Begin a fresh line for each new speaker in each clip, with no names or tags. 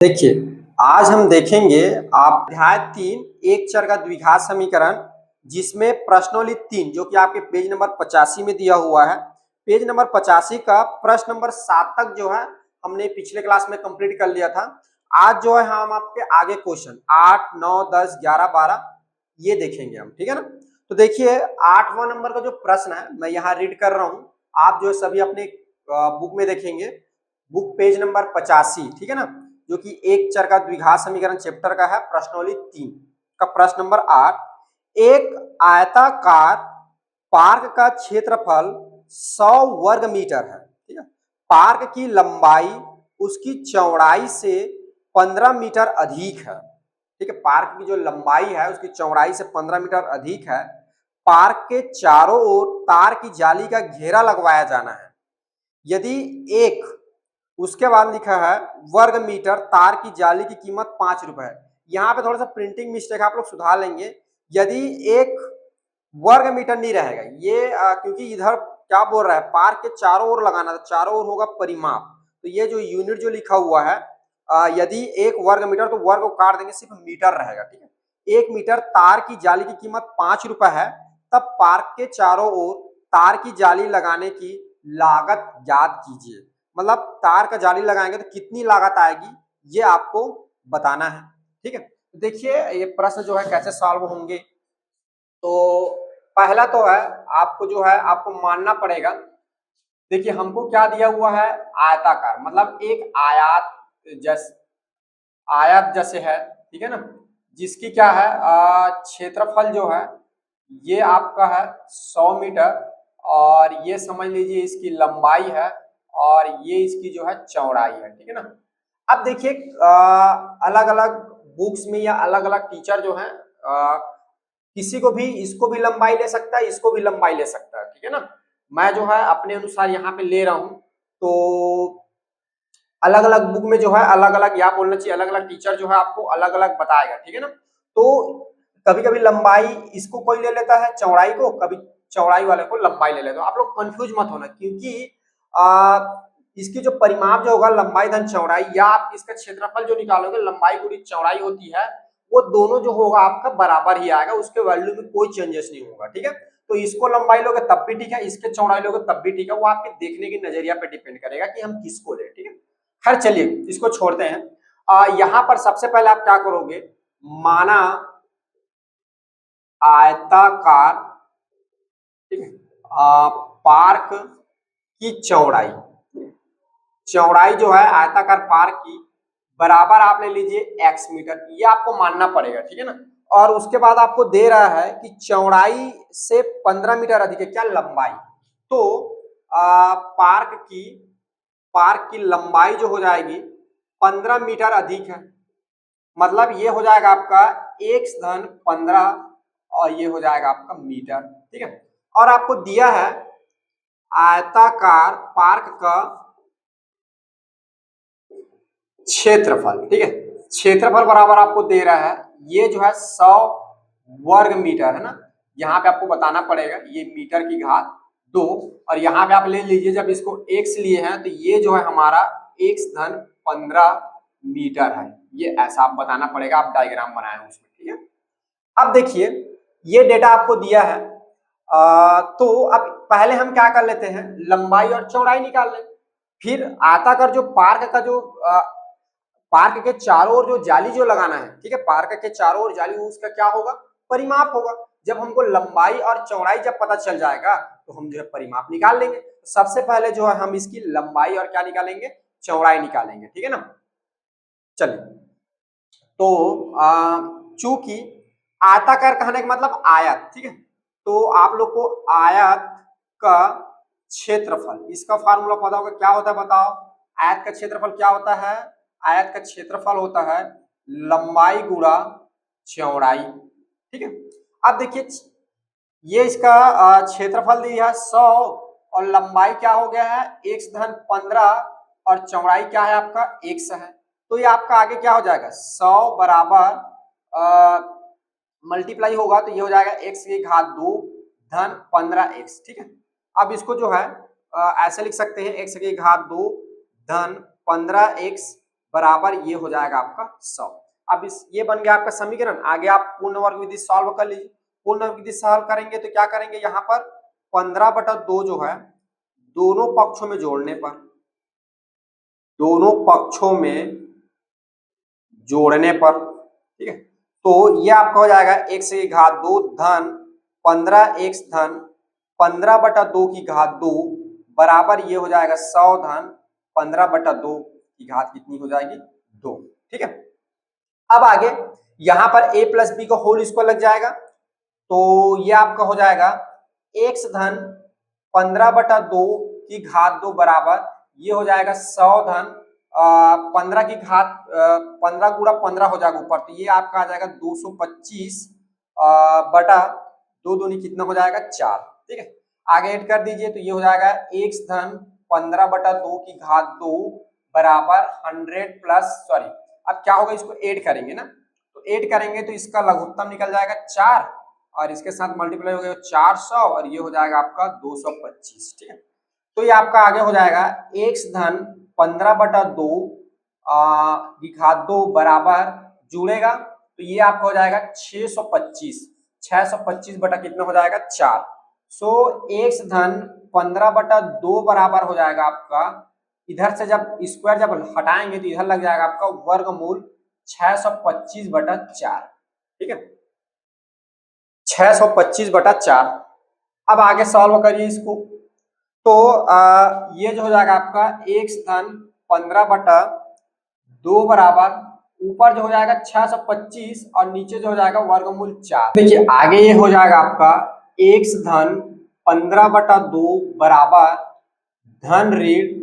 देखिए, आज हम देखेंगे आप अध्याय 3 एक चर का द्विघात समीकरण जिसमें प्रश्नोवली 3 जो कि आपके पेज नंबर 85 में दिया हुआ है। पेज नंबर 85 का प्रश्न नंबर 7 तक जो है हमने पिछले क्लास में कंप्लीट कर लिया था। आज जो है हम आपके आगे क्वेश्चन 8, 9, 10, 11, 12 ये देखेंगे हम, ठीक है ना। तो देखिए 8वां नंबर का जो प्रश्न है मैं यहाँ रीड कर रहा हूँ, आप जो है सभी अपने बुक में देखेंगे, बुक पेज नंबर 85, ठीक है ना, जो कि एक चर का द्विघात समीकरण चैप्टर का है। प्रश्नोवली 3 का प्रश्न नंबर 8, एक आयताकार पार्क का क्षेत्रफल 100 वर्ग मीटर है, ठीक है। पार्क की लंबाई उसकी चौड़ाई से 15 मीटर अधिक है, ठीक है। पार्क की जो लंबाई है उसकी चौड़ाई से 15 मीटर अधिक है। पार्क के चारों ओर तार की जाली का घेरा लगवाया जाना है। यदि एक, उसके बाद लिखा है वर्ग मीटर तार की जाली की कीमत 5 रुपए है। यहाँ पे थोड़ा सा प्रिंटिंग मिस्टेक आप लोग सुधार लेंगे। यदि एक वर्ग मीटर नहीं रहेगा ये क्योंकि इधर क्या बोल रहा है, पार्क के चारों ओर लगाना, तो चारों ओर होगा परिमाप, तो ये जो यूनिट जो लिखा हुआ है यदि एक वर्ग मीटर तो वर्ग को काट देंगे, सिर्फ मीटर रहेगा, ठीक है। 1 मीटर तार की जाली की कीमत 5 रुपए है, तब पार्क के चारों ओर तार की जाली लगाने की लागत ज्ञात कीजिए। मतलब तार का जाली लगाएंगे तो कितनी लागत आएगी ये आपको बताना है, ठीक है। देखिए ये प्रश्न जो है कैसे सॉल्व होंगे, तो पहला तो है आपको जो है आपको मानना पड़ेगा। देखिए हमको क्या दिया हुआ है, आयताकार, मतलब एक आयत जैसे है, ठीक है ना, जिसकी क्या है क्षेत्रफल जो है ये आपका है 100 मीटर, और ये समझ लीजिए इसकी लंबाई है, और ये इसकी जो है चौड़ाई है, ठीक है ना। अब देखिए अलग अलग बुक्स में या अलग अलग टीचर जो है किसी को भी इसको भी लंबाई ले सकता है, इसको भी लंबाई ले सकता है, ठीक है ना। मैं जो है अपने अनुसार यहाँ पे ले रहा हूँ, तो अलग अलग बुक में जो है अलग अलग, या बोलना चाहिए अलग अलग टीचर जो है आपको अलग अलग बताएगा, ठीक है ना। तो कभी कभी लंबाई इसको कोई ले लेता है, चौड़ाई को, कभी चौड़ाई वाले को लंबाई ले लेता है। आप लोग कंफ्यूज मत होना, क्योंकि इसकी जो परिमाप जो होगा लंबाई धन चौड़ाई, या आप इसका क्षेत्रफल जो निकालोगे लंबाई गुणी चौड़ाई होती है, वो दोनों जो होगा आपका बराबर ही आएगा, उसके वैल्यू में कोई चेंजेस नहीं होगा, ठीक है। तो इसको लंबाई लोगे तब भी ठीक है, इसके चौड़ाई लोगे तब भी ठीक है, वो आपके देखने की नजरिया पे डिपेंड करेगा कि हम किसको ले, ठीक है। खैर चलिए इसको छोड़ते हैं। यहां पर सबसे पहले आप क्या करोगे, माना आयताकार, ठीक है, पार्क की चौड़ाई, चौड़ाई जो है आयताकार पार्क की बराबर आप ले लीजिए x मीटर, ये आपको मानना पड़ेगा, ठीक है ना। और उसके बाद आपको दे रहा है कि चौड़ाई से 15 मीटर अधिक है क्या, लंबाई। तो पार्क की लंबाई जो हो जाएगी 15 मीटर अधिक है, मतलब ये हो जाएगा आपका x धन 15, और ये हो जाएगा आपका मीटर, ठीक है। और आपको दिया है आयताकार पार्क का क्षेत्रफल, ठीक है। क्षेत्रफल बराबर आपको दे रहा है, ये जो है 100 वर्ग मीटर है ना, यहाँ पे आपको बताना पड़ेगा ये मीटर की घात 2, और यहाँ पे आप ले लीजिए जब इसको x लिए हैं तो ये जो है हमारा x धन 15 मीटर है, ये ऐसा आप बताना पड़ेगा, आप डायग्राम बनाए उसमें, ठीक है। अब देखिए ये डेटा आपको दिया है, तो अब पहले हम क्या कर लेते हैं, लंबाई और चौड़ाई निकाल लें, फिर आयताकार जो पार्क का जो पार्क के चारों ओर जो जाली जो लगाना है, ठीक है, पार्क के चारों ओर जाली, उसका क्या होगा, परिमाप होगा। जब हमको लंबाई और चौड़ाई जब पता चल जाएगा तो हम जो है परिमाप निकाल लेंगे। सबसे पहले जो है हम इसकी लंबाई और क्या निकालेंगे, चौड़ाई निकालेंगे, ठीक है ना। चलिए, तो चूंकि आयताकार कहने का मतलब आयत, ठीक है, तो आप लोग को आयत का क्षेत्रफल, इसका फार्मूला पता होगा, क्या होता है बताओ, आयत का क्षेत्रफल क्या होता है, आयत का क्षेत्रफल होता है लंबाई गुणा चौड़ाई, ठीक है। अब देखिए ये इसका क्षेत्रफल दिया है 100, और लंबाई क्या हो गया है x धन 15, और चौड़ाई क्या है आपका x है, तो ये आपका आगे क्या हो जाएगा 100 बराबर मल्टीप्लाई होगा तो ये हो जाएगा x की घात 2 धन 15x, ठीक है। अब इसको जो है ऐसे लिख सकते हैं x की घात 2 धन 15x बराबर ये हो जाएगा आपका 100। अब इस ये बन गया आपका समीकरण। आगे आप पूर्ण वर्ग विधि सॉल्व कर लीजिए। पूर्ण वर्ग विधि सॉल्व करेंगे तो क्या करेंगे, यहाँ पर 15/2 जो है दोनों पक्षों में जोड़ने पर, दोनों पक्षों में जोड़ने पर, ठीक है, तो ये आपका हो जाएगा x की घात 2 धन 15x धन 15/2 की घात 2 बराबर ये हो जाएगा 100 धन 15/2 की घात कितनी हो जाएगी, 2। ठीक है, अब आगे यहां पर a प्लस बी का होल स्क्वायर लग जाएगा, तो ये आपका हो जाएगा x धन 15/2 की घात 2 बराबर ये हो जाएगा 100 धन 15 की घात 15 गुणा 15 हो जाएगा ऊपर, तो ये आपका आ जाएगा 225 बटा 2 दूनी कितना हो जाएगा 4। ठीक है, आगे ऐड कर दीजिए तो ये हो जाएगा x धन 15/2 की घात 2 बराबर 100 प्लस सॉरी, अब क्या होगा इसको ऐड करेंगे ना, तो ऐड करेंगे तो इसका लघुत्तम निकल जाएगा 4 और इसके साथ मल्टीप्लाई हो गया 400 और ये हो जाएगा आपका 225। ठीक है, तो ये आपका आगे हो जाएगा x धन 15/2 की घात 2 बराबर जुड़ेगा तो ये आपका हो जाएगा 625 बटा कितना हो जाएगा 4। सो x धन 15/2 बराबर हो जाएगा आपका, इधर से जब स्क्वायर जब हटाएंगे तो इधर लग जाएगा आपका वर्गमूल 625/4। ठीक है, 625/4। अब आगे सॉल्व करिए इसको, तो ये जो हो जाएगा आपका x धन 15/2 बराबर ऊपर जो हो जाएगा 625 और नीचे जो हो जाएगा वर्गमूल 4। देखिए आगे ये हो जाएगा आपका x धन 15/2 बराबर धन ऋण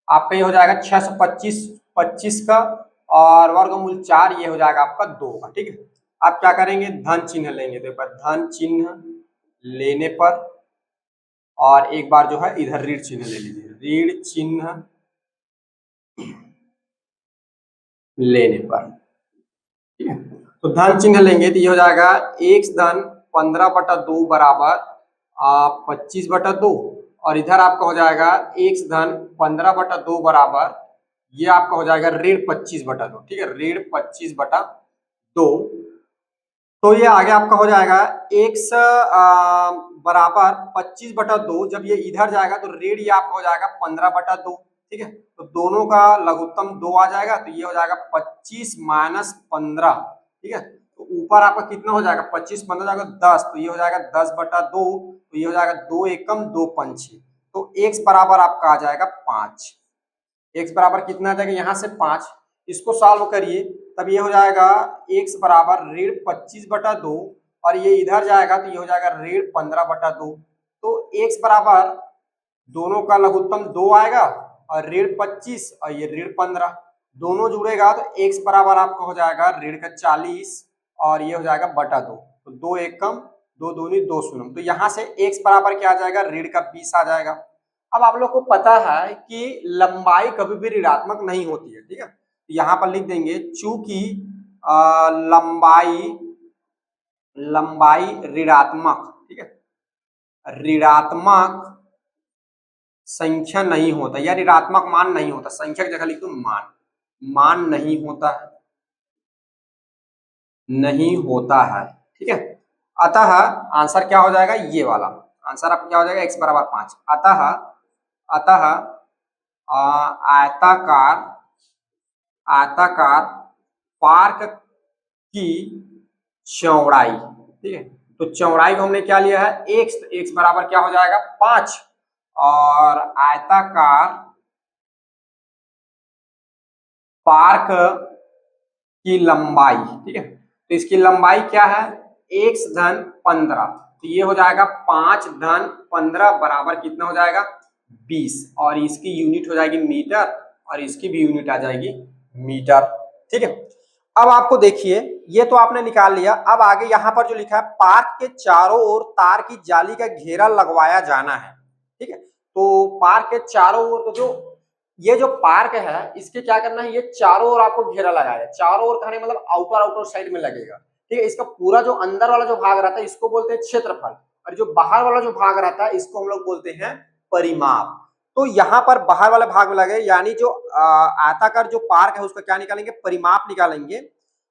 आपका ये हो जाएगा 625 का और वर्गमूल 4 ये हो जाएगा आपका 2 का। ठीक है, आप क्या करेंगे धन चिन्ह लेंगे, तो एक बार धन चिन्ह लेने पर और एक बार जो है इधर ऋण चिन्ह ले लीजिए, ऋण चिन्ह लेने पर। ठीक है, तो धन चिन्ह लेंगे तो ये हो जाएगा x धन 15/2 बराबर 25/2 और इधर आपका हो जाएगा x धन 15/2 बराबर ये आपका हो जाएगा ऋण 25/2। ठीक है, ऋण 25/2। तो ये आगे आपका हो जाएगा x बराबर 25/2, जब ये इधर जाएगा तो ऋण ये आपका हो जाएगा 15/2। ठीक है, तो दोनों का लघुत्तम 2 आ जाएगा तो ये हो जाएगा 25 माइनस 15। ठीक है, तो ऊपर आपका कितना हो जाएगा 25 15 जाएगा 10, तो ये हो जाएगा 10/2, तो ये हो जाएगा 2 एकम 2 पंचे, तो x बराबर आपका आ जाएगा 5। x बराबर कितना आ जाएगा यहाँ से 5, इसको सॉल्व करिए तब ये हो जाएगा x बराबर ऋण 25/2 और ये इधर जाएगा तो ये हो जाएगा ऋण 15/2, तो x बराबर दोनों का लघुत्तम 2 आएगा और ऋण 25 और ये ऋण 15 दोनों जुड़ेगा तो x बराबर आपका हो जाएगा ऋण का 40 और ये हो जाएगा बटा 2, तो 2 एकम 2 दूनी 2 शून्य, तो यहाँ से x बराबर क्या आ जाएगा ऋण का 20 आ जाएगा। अब आप लोग को पता है कि लंबाई कभी भी ऋणात्मक नहीं होती है। ठीक है, यहाँ पर लिख देंगे चूंकि लंबाई ऋणात्मक, ठीक है, ऋणात्मक संख्या नहीं होता या ऋणात्मक मान नहीं होता, संख्या की जगह लिख दो मान नहीं होता है, नहीं होता है। ठीक है, अतः आंसर क्या हो जाएगा, ये वाला आंसर आपका क्या हो जाएगा x बराबर 5। अतः आयताकार पार्क की चौड़ाई, ठीक है, तो चौड़ाई को हमने क्या लिया है x बराबर क्या हो जाएगा 5 और आयताकार पार्क की लंबाई, ठीक है, तो इसकी लंबाई क्या है x धन 15, तो ये हो जाएगा 5 धन 15 बराबर कितना हो जाएगा 20 और इसकी यूनिट हो जाएगी मीटर और इसकी भी यूनिट आ जाएगी मीटर। ठीक है, अब आपको देखिए ये तो आपने निकाल लिया। अब आगे यहाँ पर जो लिखा है पार्क के चारों ओर तार की जाली का घेरा लगवाया जाना है। ठीक है, तो पार्क के चारों ओर, तो जो ये जो पार्क है इसके क्या करना है, ये चारों ओर आपको घेरा लगाया है। चारों ओर कहने मतलब आउटर साइड में लगेगा। ठीक है, इसका पूरा जो अंदर वाला जो भाग रहता है इसको बोलते हैं क्षेत्रफल और जो बाहर वाला जो भाग रहता है इसको हम लोग बोलते हैं परिमाप। तो यहाँ पर बाहर वाले भाग में लगे, यानी जो आयताकार जो पार्क है उसका क्या निकालेंगे, परिमाप निकालेंगे।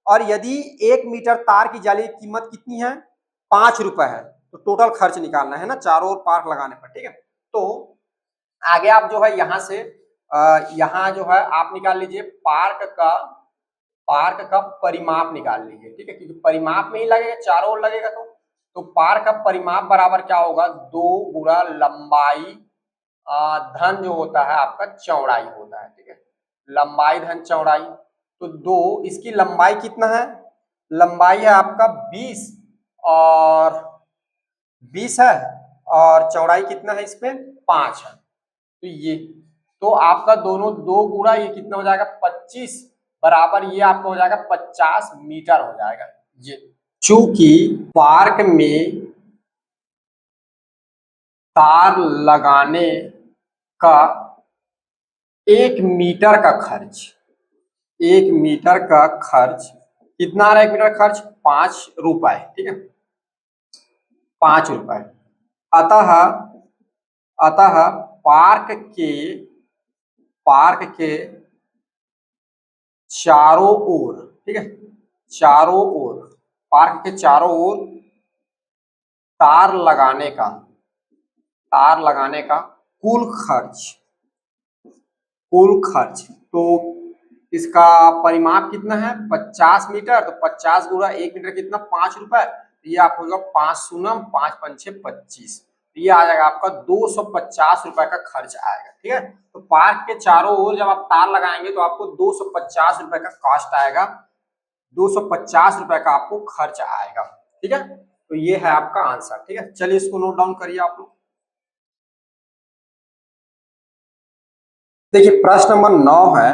और यदि 1 मीटर तार की जाली की कीमत कितनी है, 5 रुपए है, तो टोटल खर्च निकालना है ना चारों ओर पार्क लगाने पर। ठीक है, तो आगे आप जो है यहाँ से यहाँ जो है आप निकाल लीजिए पार्क का परिमाप निकाल लीजिए। ठीक है, क्योंकि परिमाप में ही लगेगा, चारों ओर लगेगा। तो पार्क का परिमाप बराबर क्या होगा, 2 गुणा लंबाई धन जो होता है आपका चौड़ाई होता है। ठीक है, लंबाई धन चौड़ाई, तो 2, इसकी लंबाई कितना है, लंबाई है आपका 20 और 20 है, और चौड़ाई कितना है इसमें 5 है। तो ये तो आपका दोनों 2 गुणा ये कितना हो जाएगा 25 बराबर ये आपका हो जाएगा 50 मीटर हो जाएगा ये। चूंकि पार्क में तार लगाने का 1 मीटर का खर्च, 1 मीटर का खर्च कितना आ रहा है, 1 मीटर खर्च 5 रुपए। ठीक है, 5 रुपए। अतः अतः पार्क के चारों ओर, ठीक है, चारों ओर, पार्क के चारों ओर तार लगाने का कुल खर्च तो इसका परिमाप कितना है 50 मीटर, तो 50 गुणा 1 मीटर कितना 5 रुपए, तो ये आपको होगा 5 शून्य 5 पंचे 25, तो ये आ जाएगा आपका 250 रुपए का खर्च आएगा। ठीक है, तो पार्क के चारों ओर जब आप तार लगाएंगे तो आपको 250 रुपए का कॉस्ट आएगा, 250 रुपए का आपको खर्च आएगा। ठीक है, तो ये है आपका आंसर। ठीक है, चलिए इसको नोट डाउन करिए आप लोग। देखिए प्रश्न नंबर 9 है,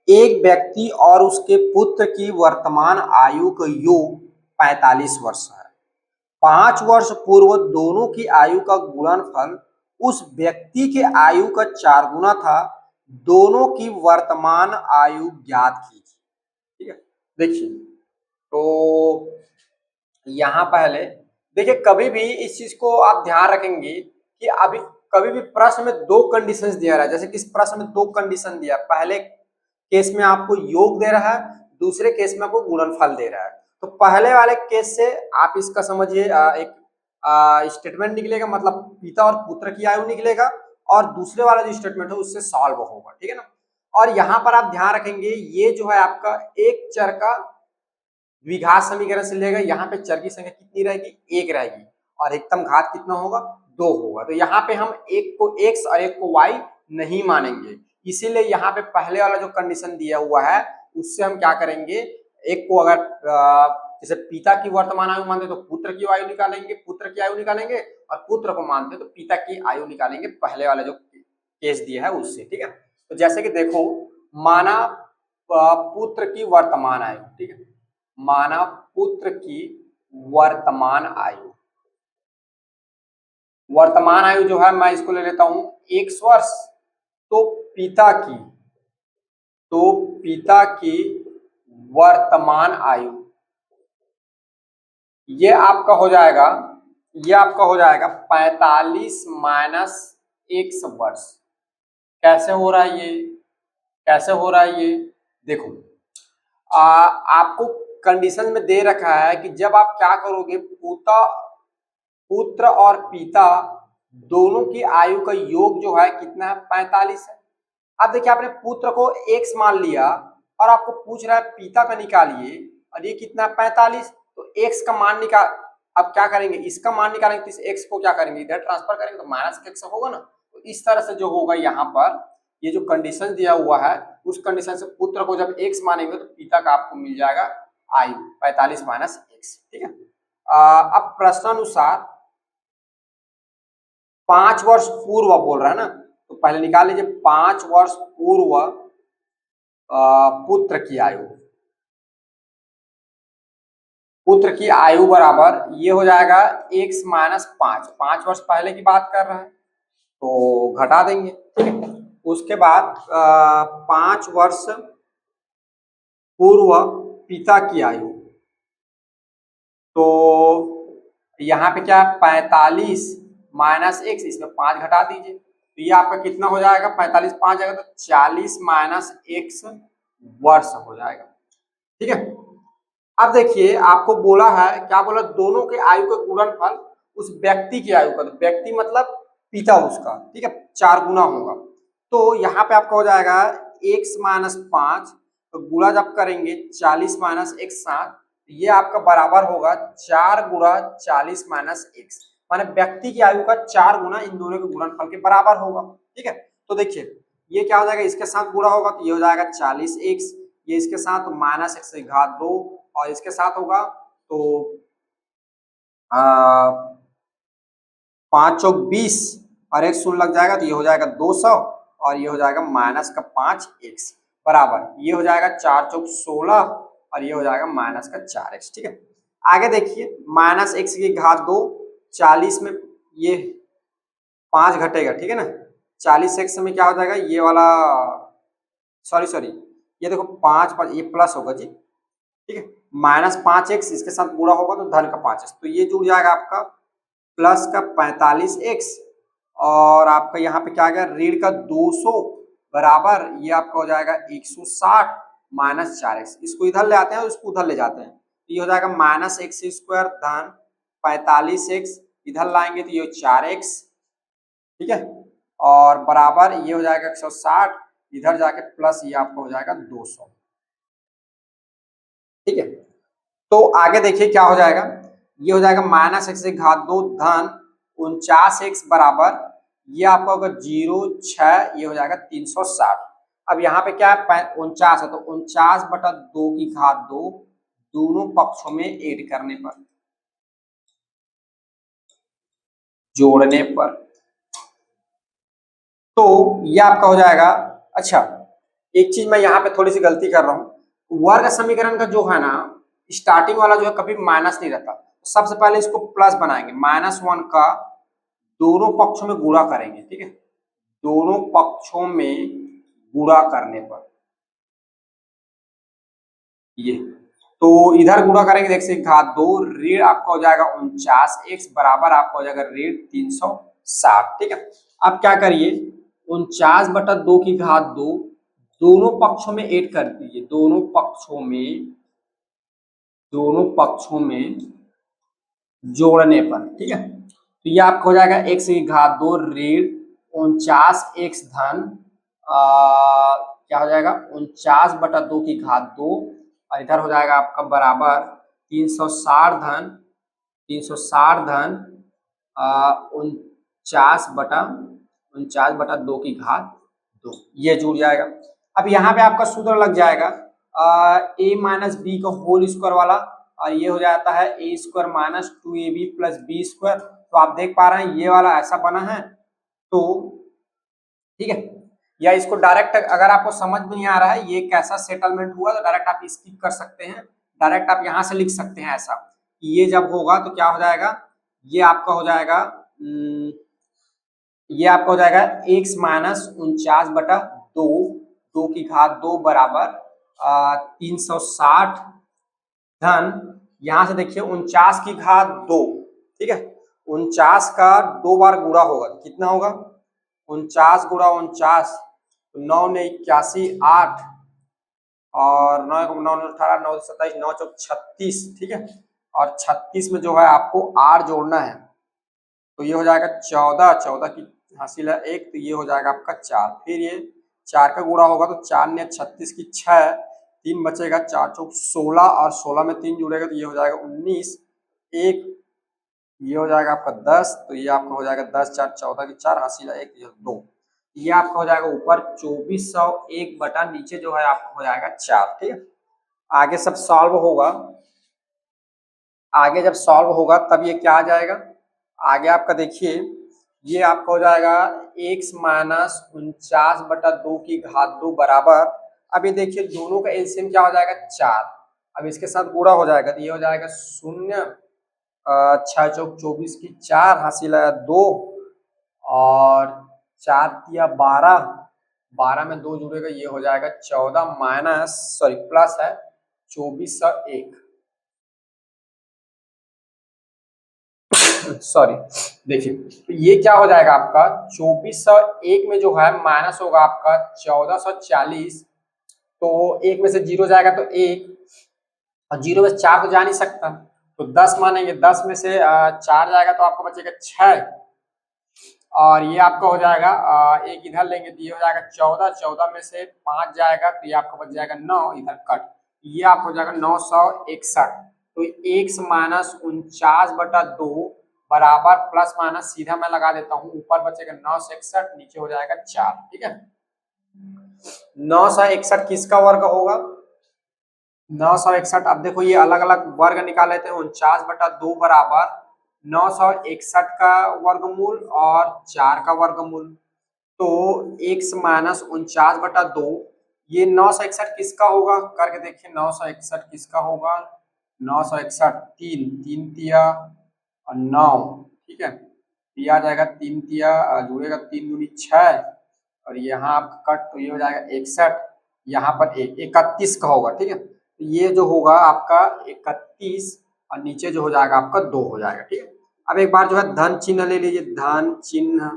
एक व्यक्ति और उसके पुत्र की वर्तमान आयु का योग 45 वर्ष है। 5 वर्ष पूर्व दोनों की आयु का गुणनफल उस व्यक्ति के आयु का 4 गुना था। दोनों की वर्तमान आयु ज्ञात कीजिए। ठीक है, देखिए तो यहाँ पहले देखिए, कभी भी इस चीज को आप ध्यान रखेंगे कि अभी कभी भी प्रश्न में 2 कंडीशंस दिया रहा है, जैसे कि इस प्रश्न में 2 कंडीशन दिया, पहले केस में आपको योग दे रहा है, दूसरे केस में आपको गुणनफल दे रहा है। तो पहले वाले केस से आप इसका समझिए एक स्टेटमेंट निकलेगा, मतलब पिता और पुत्र की आयु निकलेगा, और दूसरे वाला जो स्टेटमेंट है उससे सॉल्व होगा। ठीक है ना, और यहाँ पर आप ध्यान रखेंगे ये जो है आपका एक चर का द्विघात समीकरण से लेगा, यहाँ पे चर की संख्या कितनी रहेगी, 1 रहेगी, और एकदम घात कितना होगा 2 होगा। तो यहाँ पे हम एक को x और एक को y नहीं मानेंगे, इसीलिए यहाँ पे पहले वाला जो कंडीशन दिया हुआ है उससे हम क्या करेंगे, एक को अगर जैसे पिता की वर्तमान आयु मानते तो पुत्र की आयु निकालेंगे, और पुत्र को मानते तो पिता की आयु निकालेंगे, पहले वाला जो केस दिया है उससे। ठीक है, तो जैसे कि देखो, माना पुत्र की वर्तमान आयु, ठीक है, माना पुत्र की वर्तमान आयु जो है मैं इसको ले लेता हूं 1 वर्ष, तो पिता की वर्तमान आयु ये आपका हो जाएगा 45 माइनस 1 वर्ष। कैसे हो रहा है ये देखो, आपको कंडीशन में दे रखा है कि जब आप क्या करोगे, पुत्र और पिता दोनों की आयु का योग जो है कितना है 45 है। अब देखिए आपने पुत्र को x मान लिया और आपको पूछ रहा है पिता का निकालिए, और ये कितना 45, तो x का मान निकाल, अब क्या करेंगे, इसका मान निकालेंगे तो इस x को क्या करेंगे इधर ट्रांसफर करेंगे तो माइनस x होगा ना। तो इस तरह से जो होगा यहाँ पर ये जो कंडीशन दिया हुआ है उस कंडीशन से पुत्र को जब x मानेंगे तो पिता का आपको मिल जाएगा आयु 45 माइनस x। ठीक है, अब प्रश्नानुसार 5 वर्ष पूर्व बोल रहा है ना, तो पहले निकाल लीजिए 5 वर्ष पूर्व पुत्र की आयु बराबर ये हो जाएगा x माइनस 5 वर्ष पहले की बात कर रहे हैं तो घटा देंगे। ठीक है, उसके बाद 5 वर्ष पूर्व पिता की आयु, तो यहाँ पे क्या 45 माइनस x, इसमें 5 घटा दीजिए, तो ये आपका कितना हो जाएगा, 45 5 जाएगा तो 40 माइनस x वर्ष हो जाएगा। ठीक है, अब देखिए आपको बोला है, क्या बोला, दोनों के आयु का गुणनफल उस व्यक्ति की आयु का, तो व्यक्ति मतलब पिता उसका, ठीक है, 4 गुना होगा। तो यहाँ पे आपका हो जाएगा x माइनस 5, तो गुणा जब करेंगे 40 माइनस x 7, ये आपका बराबर होगा 4 गुणा 40 माइनस x, माने व्यक्ति की आयु का 4 गुना इन दोनों के गुणनफल के बराबर होगा। ठीक है, तो देखिए ये क्या हो जाएगा, इसके साथ गुणा होगा तो ये हो जाएगा 40x, ये इसके साथ माइनस x की घात 2, और इसके साथ होगा तो 5 चौक 20 और एक शून्य लग जाएगा तो ये हो जाएगा 200, और ये हो जाएगा माइनस का 5x बराबर, ये हो जाएगा 4 चौक 16 और ये हो जाएगा माइनस का 4x। ठीक है, आगे देखिए माइनस x की घात 2, 40 में ये 5 घटेगा, ठीक है ना, 40x में क्या हो जाएगा, ये वाला सॉरी ये देखो 5 5 ये प्लस होगा जी, ठीक है, माइनस 5x इसके साथ गुणा होगा तो धन का 5x, तो ये जुड़ जाएगा आपका प्लस का 45x, और आपका यहाँ पे क्या आ गया, ऋण का 200 बराबर ये आपका हो जाएगा 160 माइनस 4x, इसको इधर ले आते हैं और इसको उधर ले जाते हैं, तो ये हो जाएगा माइनस एक्स स्क्वायर धन 45x, इधर लाएंगे तो ये 4x, ठीक है, और बराबर ये हो जाएगा 160, इधर जाके प्लस ये आपको हो जाएगा 200। ठीक है, तो आगे देखिए क्या हो जाएगा, ये हो जाएगा माइनस एक्स की घात 2 धन 49x बराबर ये आपका होगा 0 6, ये हो जाएगा 360। अब यहाँ पे क्या है 49 है तो 49/2 की घात 2 दोनों पक्षों में ऐड करने पर, जोड़ने पर, तो ये आपका हो जाएगा। अच्छा, एक चीज मैं यहाँ पे थोड़ी सी गलती कर रहा हूँ, वर्ग समीकरण का जो है ना स्टार्टिंग वाला जो है कभी माइनस नहीं रहता, सबसे पहले इसको प्लस बनाएंगे, -1 का दोनों पक्षों में गुणा करेंगे, ठीक है, दोनों पक्षों में गुणा करने पर ये, तो इधर गुणा करेंगे, देख सकते घात 2 ऋण आपका हो जाएगा 49x बराबर आपका हो जाएगा ऋण 360। ठीक है, अब क्या करिए 49/2 की घात 2 दोनों पक्षों में ऐड कर दीजिए, दोनों पक्षों में जोड़ने पर, ठीक है, तो ये आपको हो जाएगा x की घात 2 ऋण 49x धन क्या हो जाएगा 49/2 की घात 2, और इधर हो जाएगा आपका बराबर 360 धन 49/2 की घात 2, ये जुड़ जाएगा। अब यहाँ पे आपका सूत्र लग जाएगा a माइनस बी का होल स्क्वायर वाला, और ये हो जाता है a square minus 2ab plus B square, तो आप देख पा रहे हैं ये वाला ऐसा बना है, तो ठीक है, या इसको डायरेक्ट अगर आपको समझ में नहीं आ रहा है ये कैसा सेटलमेंट हुआ तो डायरेक्ट आप स्किप कर सकते हैं, डायरेक्ट आप यहाँ से लिख सकते हैं ऐसा, ये जब होगा तो क्या हो जाएगा, ये आपका हो जाएगा ये आपका हो जाएगा x माइनस 49/2 2 की घात 2 बराबर 360 धन, यहां से देखिए 49 की घात 2, ठीक है, 49 का 2 बार गुणा होगा तो कितना होगा 49 गुणा 49, 9 ने 81 8, और 9 को 9 18 9 27 9 चौक 36, ठीक है, और 36 में जो है आपको r जोड़ना है, तो ये हो जाएगा 14 की हासिल है 1, तो ये हो जाएगा आपका 4, फिर ये 4 का गुणा होगा तो 4 ने 36 की 6, 3 बचेगा 4 चौक 16, और 16 में 3 जुड़ेगा तो ये हो जाएगा 19, 1 ये हो जाएगा आपका 10, तो ये आपका हो जाएगा 10 4 14 की 4 हासिल है 1 2, ये आपका हो जाएगा ऊपर 2401 बटा नीचे जो है आपका हो जाएगा 4। ठीक है, आगे सब सॉल्व होगा, आगे जब सॉल्व होगा तब ये क्या आ जाएगा, आगे आपका देखिए ये आपका हो जाएगा x माइनस 49/2 की घात 2 बराबर, अब ये देखिए दोनों का एलसीएम क्या हो जाएगा 4, अब इसके साथ गुणा हो जाएगा तो ये हो जाएगा 0 6 चौक 24 की 4 हासिल है 2, और 4 तिया 12, 12 में 2 जुड़ेगा ये हो जाएगा 14 माइनस प्लस है 2401। सॉरी, देखिए तो ये क्या हो जाएगा आपका 2401 में जो है माइनस होगा आपका 1440, तो एक में से जीरो जाएगा तो एक, और जीरो में चार तो जा नहीं सकता, तो 10 मानेंगे, 10 में से चार जाएगा तो आपको बचेगा 6, और ये आपका हो जाएगा एक इधर लेंगे तो ये हो जाएगा 14, 14 में से 5 जाएगा तो ये आपका बच जाएगा 9, इधर कट, ये आपको हो जाएगा 961। तो 1 माइनस 49/2 बराबर प्लस माइनस सीधा मैं लगा देता हूँ, ऊपर बचेगा 961, नीचे हो जाएगा 4। ठीक है, 961 किसका वर्ग होगा? 961, अब देखो ये अलग अलग वर्ग निकाल लेते हैं, 49/2 बराबर 961 का वर्गमूल और 4 का वर्गमूल, तो 1 माइनस 49/2, ये 961 किसका होगा करके देखिए, 961 किसका होगा? 961 तीन, तीन तिया और 9, ठीक है, ये आ जाएगा 3 तिया जुड़ेगा 3 दूनी 6, और यहाँ आपका कट, तो ये हो जाएगा 61, यहाँ पर 31 का होगा। ठीक है, तो ये जो होगा आपका 31, और नीचे जो हो जाएगा आपका 2 हो जाएगा। ठीक है, अब एक बार जो है धन चिन्ह ले लीजिए, धन चिन्ह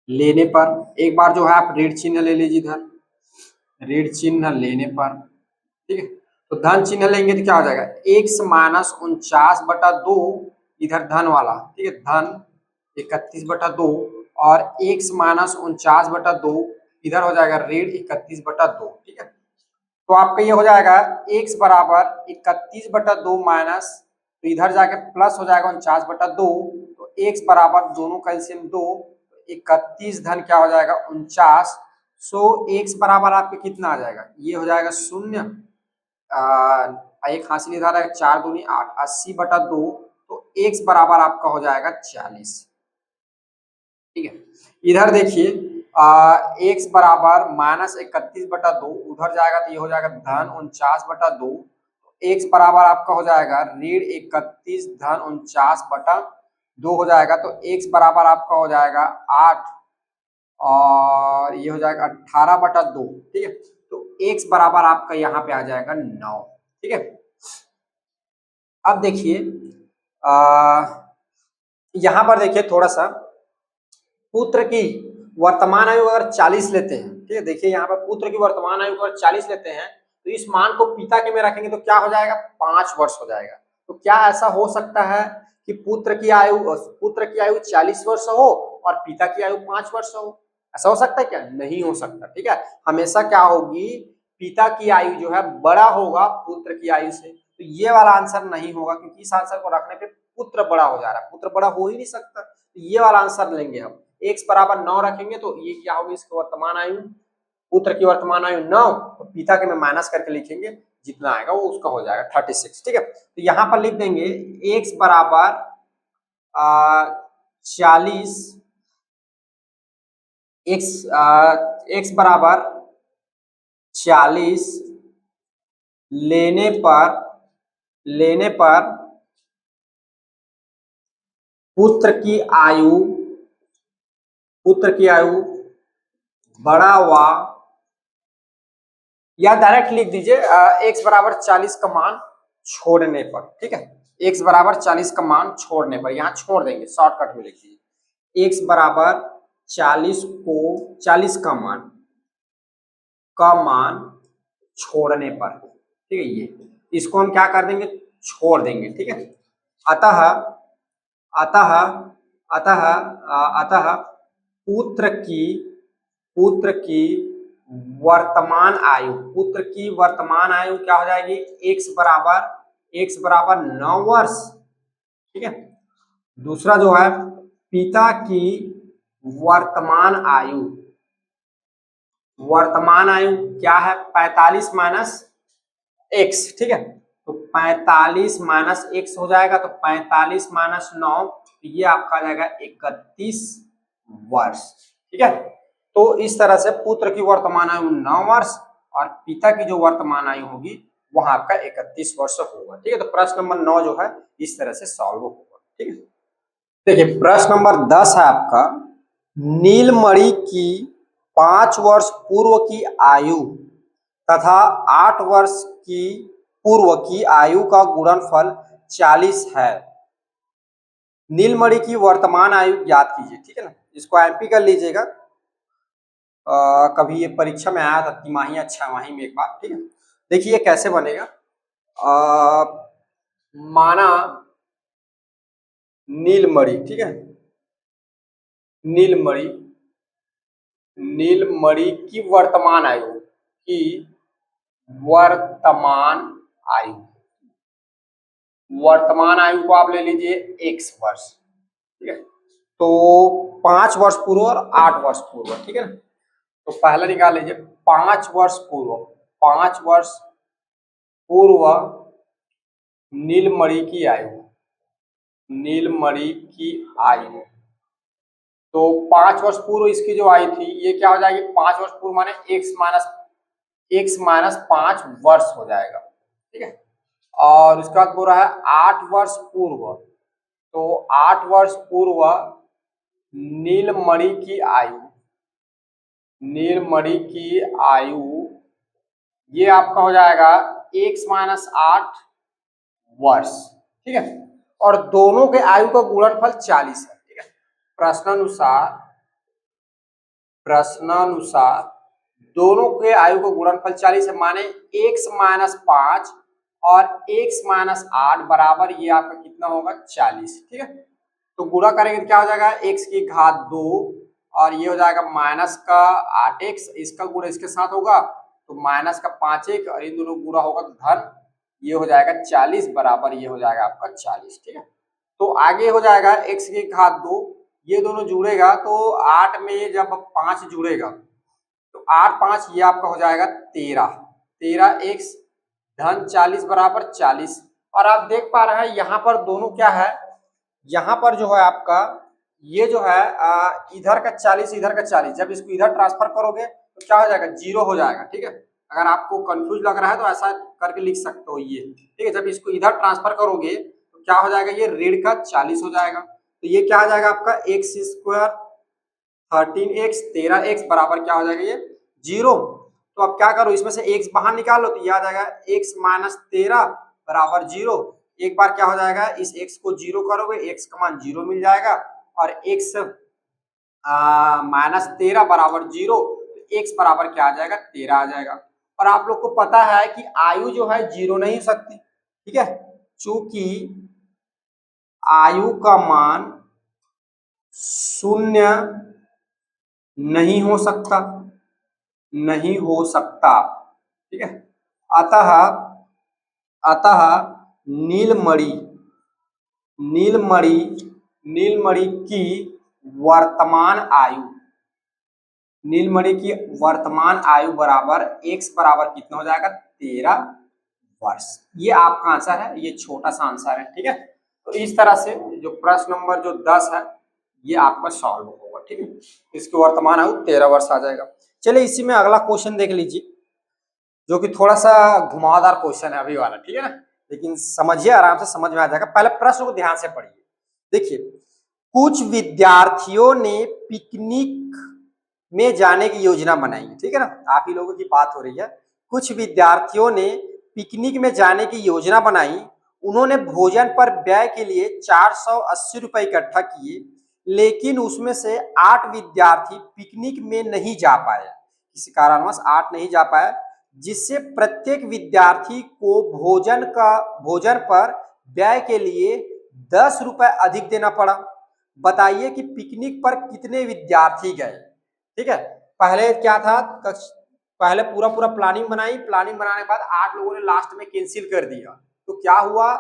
लेने पर एक बार जो है आप ऋण चिन्ह ले लीजिए, इधर ऋण चिन्ह लेने पर, ठीक है, तो धन चिन्ह लेंगे तो क्या हो जाएगा 1 माइनस 49/2, इधर धन वाला, ठीक है, धन 31/2, और 1 माइनस 49/2 इधर हो जाएगा ऋण 31/2। ठीक है, तो आपका ये हो जाएगा x बराबर 31/2 माइनस, तो इधर जाके प्लस हो जाएगा 49/2, तो x बराबर दोनों का एलसीएम 2, 31 धन क्या हो जाएगा 49, सो x बराबर आपके कितना आ जाएगा, ये हो जाएगा 0, एक हासिल इधर है 4 दूनी 8, 80/2, तो x बराबर आपका हो जाएगा 40। ठीक है, इधर देखिए x बराबर माइनस 31/2, उधर जाएगा तो ये हो जाएगा धन 49/2, x बराबर आपका हो जाएगा ऋण 31 धन 49/2 हो जाएगा, तो x बराबर आपका हो जाएगा 8, और ये हो जाएगा 18/2। ठीक है, तो x बराबर आपका यहाँ पे आ जाएगा 9। ठीक है, अब देखिए यहाँ पर देखिए थोड़ा सा, पुत्र की वर्तमान आयु अगर 40 लेते हैं, ठीक है, देखिए यहाँ पर पुत्र की वर्तमान आयु अगर 40 लेते हैं, तो इस मान को पिता के में रखेंगे तो क्या हो जाएगा 5 वर्ष हो जाएगा। तो क्या ऐसा हो सकता है कि पुत्र की आयु 40 वर्ष हो और पिता की आयु 5 वर्ष हो? ऐसा हो सकता है क्या? नहीं हो सकता। ठीक है, हमेशा क्या होगी, पिता की आयु जो है बड़ा होगा पुत्र की आयु से, तो ये वाला आंसर नहीं होगा, क्योंकि इस आंसर को रखने पे पुत्र बड़ा हो जा रहा है, पुत्र बड़ा हो ही नहीं सकता, तो ये वाला आंसर लेंगे हम। x बराबर 9 रखेंगे तो ये क्या होगी, इसकी वर्तमान आयु, पुत्र की वर्तमान आयु 9, तो पिता के में माइनस करके लिखेंगे, जितना आएगा वो उसका हो जाएगा 36। ठीक है, तो यहाँ पर लिख देंगे x बराबर 40, x बराबर 40 लेने पर पुत्र की आयु बड़ा हुआ, या डायरेक्ट लिख दीजिए x बराबर 40 का मान छोड़ने पर। ठीक है, x बराबर 40 का मान छोड़ने पर, यहाँ छोड़ देंगे, शॉर्टकट में लिख दीजिए x बराबर 40 का मान छोड़ने पर। ठीक है, ये इसको हम क्या कर देंगे, छोड़ देंगे। ठीक है, अतः पुत्र की वर्तमान आयु क्या हो जाएगी, x बराबर 9 वर्ष। ठीक है, दूसरा जो है पिता की वर्तमान आयु क्या है, 45 माइनस x। ठीक है, तो 45 माइनस x हो जाएगा, तो 45 माइनस 9, ये आपका आ जाएगा 31 वर्ष। ठीक है, तो इस तरह से पुत्र की वर्तमान आयु 9 वर्ष और पिता की जो वर्तमान आयु होगी वह आपका 31 वर्ष होगा। ठीक है, तो प्रश्न नंबर 9 जो है इस तरह से सॉल्व होगा। ठीक है, देखिए प्रश्न नंबर 10 है आपका, नीलमणि की 5 वर्ष पूर्व की आयु तथा 8 वर्ष की पूर्व की आयु का गुणनफल 40 है, नीलमणि की वर्तमान आयु ज्ञात कीजिए, ठीक है ना। इसको एमपी कर लीजिएगा। कभी ये परीक्षा में आया था तिमाही या छमाही में एक बार, ठीक है। देखिए ये कैसे बनेगा। माना नीलमणि, ठीक है, नीलमणि, नीलमणि की वर्तमान आयु, की वर्तमान आयु, वर्तमान आयु को आप ले लीजिए x वर्ष, ठीक है। तो 5 वर्ष पूर्व और 8 वर्ष पूर्व, ठीक है ना। तो पहला निकाल लीजिए 5 वर्ष पूर्व, 5 वर्ष पूर्व नीलमणि की आयु, नीलमणि की आयु। तो 5 वर्ष पूर्व इसकी जो आयु थी ये क्या हो जाएगी, 5 वर्ष पूर्व माने x माइनस 5 वर्ष हो जाएगा, ठीक है। और उसके बाद बोल रहा है 8 वर्ष पूर्व, तो 8 वर्ष पूर्व नीलमणि की आयु, नीलमणि की आयु ये आपका हो जाएगा x माइनस 8 वर्ष, ठीक है। और दोनों के आयु का गुणनफल 40 है, ठीक है। प्रश्नानुसार, प्रश्नानुसार दोनों के आयु का गुणनफल 40 है, माने x माइनस 5 और x माइनस 8 बराबर ये आपका कितना होगा 40, ठीक है। तो गुणा करेंगे तो क्या हो जाएगा x की घात 2 और ये हो जाएगा माइनस का 8x, इसका गुणा इसके साथ होगा तो माइनस का 5x और इन दोनों गुणा होगा तो धन, ये हो जाएगा 40 बराबर ये हो जाएगा आपका 40, ठीक है। तो आगे हो जाएगा x की घात 2, ये दोनों जुड़ेगा तो 8 में जब 5 जुड़ेगा तो 8 5 ये आपका हो जाएगा 13x धन 40 बराबर 40। और आप देख पा रहे हैं यहाँ पर दोनों क्या है, यहाँ पर जो है आपका ये जो है इधर का 40 इधर का 40, जब इसको इधर ट्रांसफर करोगे तो क्या हो जाएगा 0 हो जाएगा, ठीक है। अगर आपको कंफ्यूज लग रहा है तो ऐसा करके लिख सकते हो ये, ठीक है। जब इसको इधर ट्रांसफर करोगे तो क्या हो जाएगा, ये ऋण का 40 हो जाएगा, तो ये क्या हो जाएगा आपका x स्क्वायर 13x 13x बराबर क्या हो जाएगा ये 0। तो अब क्या करो, इसमें से x बाहर निकाल लो तो ये आ जाएगा x माइनस 13 बराबर 0। एक बार क्या हो जाएगा, इस x को 0 करोगे x का मान 0 मिल जाएगा और x माइनस 13 बराबर 0, तो x बराबर क्या आ जाएगा 13 आ जाएगा। और आप लोग को पता है कि आयु जो है 0 नहीं हो सकती, ठीक है, चूंकि आयु का मान 0 नहीं हो सकता, नहीं हो सकता, ठीक है। अतः, अतः नीलमणि, नीलमणि, नीलमणि की वर्तमान आयु, नीलमणि की वर्तमान आयु बराबर x बराबर कितना हो जाएगा 13 वर्ष। ये आपका आंसर है, ये छोटा सा आंसर है, ठीक है। तो इस तरह से जो प्रश्न नंबर जो 10 है ये आपका सॉल्व होगा, ठीक है। इसकी वर्तमान आयु 13 वर्ष आ जाएगा। चलिए इसी में अगला क्वेश्चन देख लीजिए, जो कि थोड़ा सा घुमावदार क्वेश्चन है अभी वाला, ठीक है ना, लेकिन समझिए आराम से समझ में आ जाएगा। पहले प्रश्न को ध्यान से पढ़िए। देखिए, कुछ विद्यार्थियों ने पिकनिक में जाने की योजना बनाई, ठीक है ना, आप ही लोगों की बात हो रही है। कुछ विद्यार्थियों ने पिकनिक में जाने की योजना बनाई, उन्होंने भोजन पर व्यय के लिए 480 रुपए इकट्ठा किए, लेकिन उसमें से 8 विद्यार्थी पिकनिक में नहीं जा पाए, किसी कारणवश 8 नहीं जा पाए, जिससे प्रत्येक विद्यार्थी को भोजन पर व्यय के लिए 10 रुपए अधिक देना पड़ा। बताइए कि पिकनिक पर कितने विद्यार्थी गए, ठीक है। पहले क्या था, पहले पूरा पूरा प्लानिंग बनाई, प्लानिंग बनाने के बाद 8 लोगों ने लास्ट में कैंसिल कर दिया, तो क्या हुआ,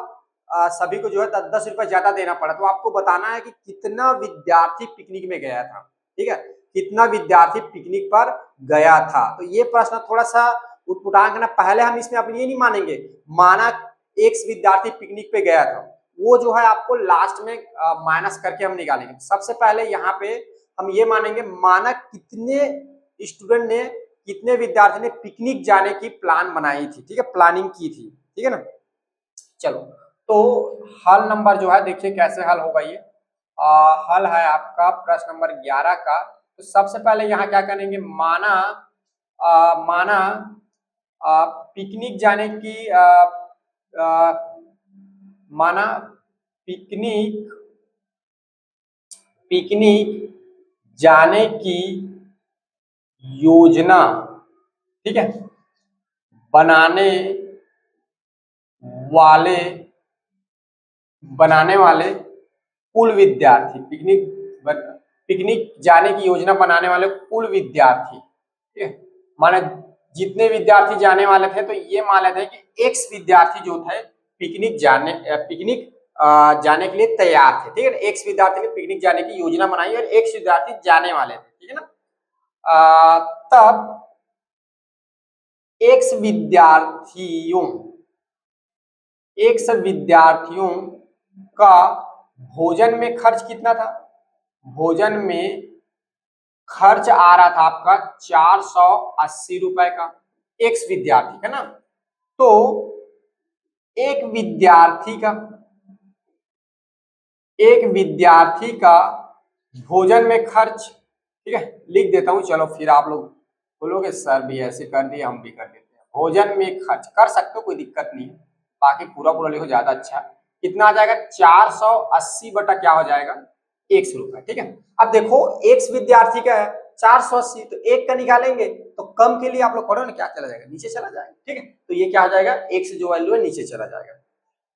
सभी को जो है 10-10 रुपए ज्यादा देना पड़ा। तो आपको बताना है कि कितना विद्यार्थी पिकनिक में गया था, ठीक है, कितना विद्यार्थी पिकनिक पर गया था। तो ये प्रश्न थोड़ा सा उटपुटांक ना, पहले हम इसमें अपनी ये नहीं मानेंगे, माना एक विद्यार्थी पिकनिक पे गया था, वो जो है आपको लास्ट में माइनस करके हम निकालेंगे। सबसे पहले यहाँ पे हम ये मानेंगे माना कितने स्टूडेंट ने, कितने विद्यार्थी ने पिकनिक जाने की प्लान बनाई थी, ठीक है, प्लानिंग की थी, ठीक है ना। चलो, तो हल नंबर जो है देखिए कैसे हल होगा ये। हल है आपका प्रश्न नंबर 11 का। तो सबसे पहले यहाँ क्या करेंगे, माना माना पिकनिक जाने की आ, आ, माना पिकनिक जाने की, आ, आ, माना पिकनिक पिकनिक जाने की योजना, ठीक है, बनाने वाले कुल विद्यार्थी, पिकनिक जाने की योजना बनाने वाले कुल विद्यार्थी, ठीक है, माने जितने विद्यार्थी जाने वाले थे तो ये मान लेते हैं कि एक्स विद्यार्थी जो थे पिकनिक जाने के लिए तैयार थे, ठीक है ना। एक्स विद्यार्थी ने पिकनिक जाने की योजना बनाई और एक्स विद्यार्थी जाने वाले थे, ठीक है ना। तब एक्स विद्यार्थियों का भोजन में खर्च कितना था? भोजन में खर्च आ रहा था आपका 480 रुपए का, एक्स विद्यार्थी का ना। तो एक विद्यार्थी का भोजन में खर्च, ठीक है, लिख देता हूं, चलो फिर आप लोग बोलोगे सर भी ऐसे कर दिए, हम भी कर देते हैं। भोजन में खर्च कर सकते हो, कोई दिक्कत नहीं है, बाकी पूरा पूरा लिखो ज्यादा अच्छा। कितना आ जाएगा? 480 बटा क्या हो जाएगा? 100 रुपए, ठीक है। अब देखो एक्स विद्यार्थी का है 480, तो एक का निकालेंगे तो कम के लिए आप लोग पढ़ो ना, क्या चला जाएगा? नीचे चला जाएगा, ठीक है। तो ये क्या हो जाएगा? एक्स जो वैल्यू है नीचे चला जाएगा।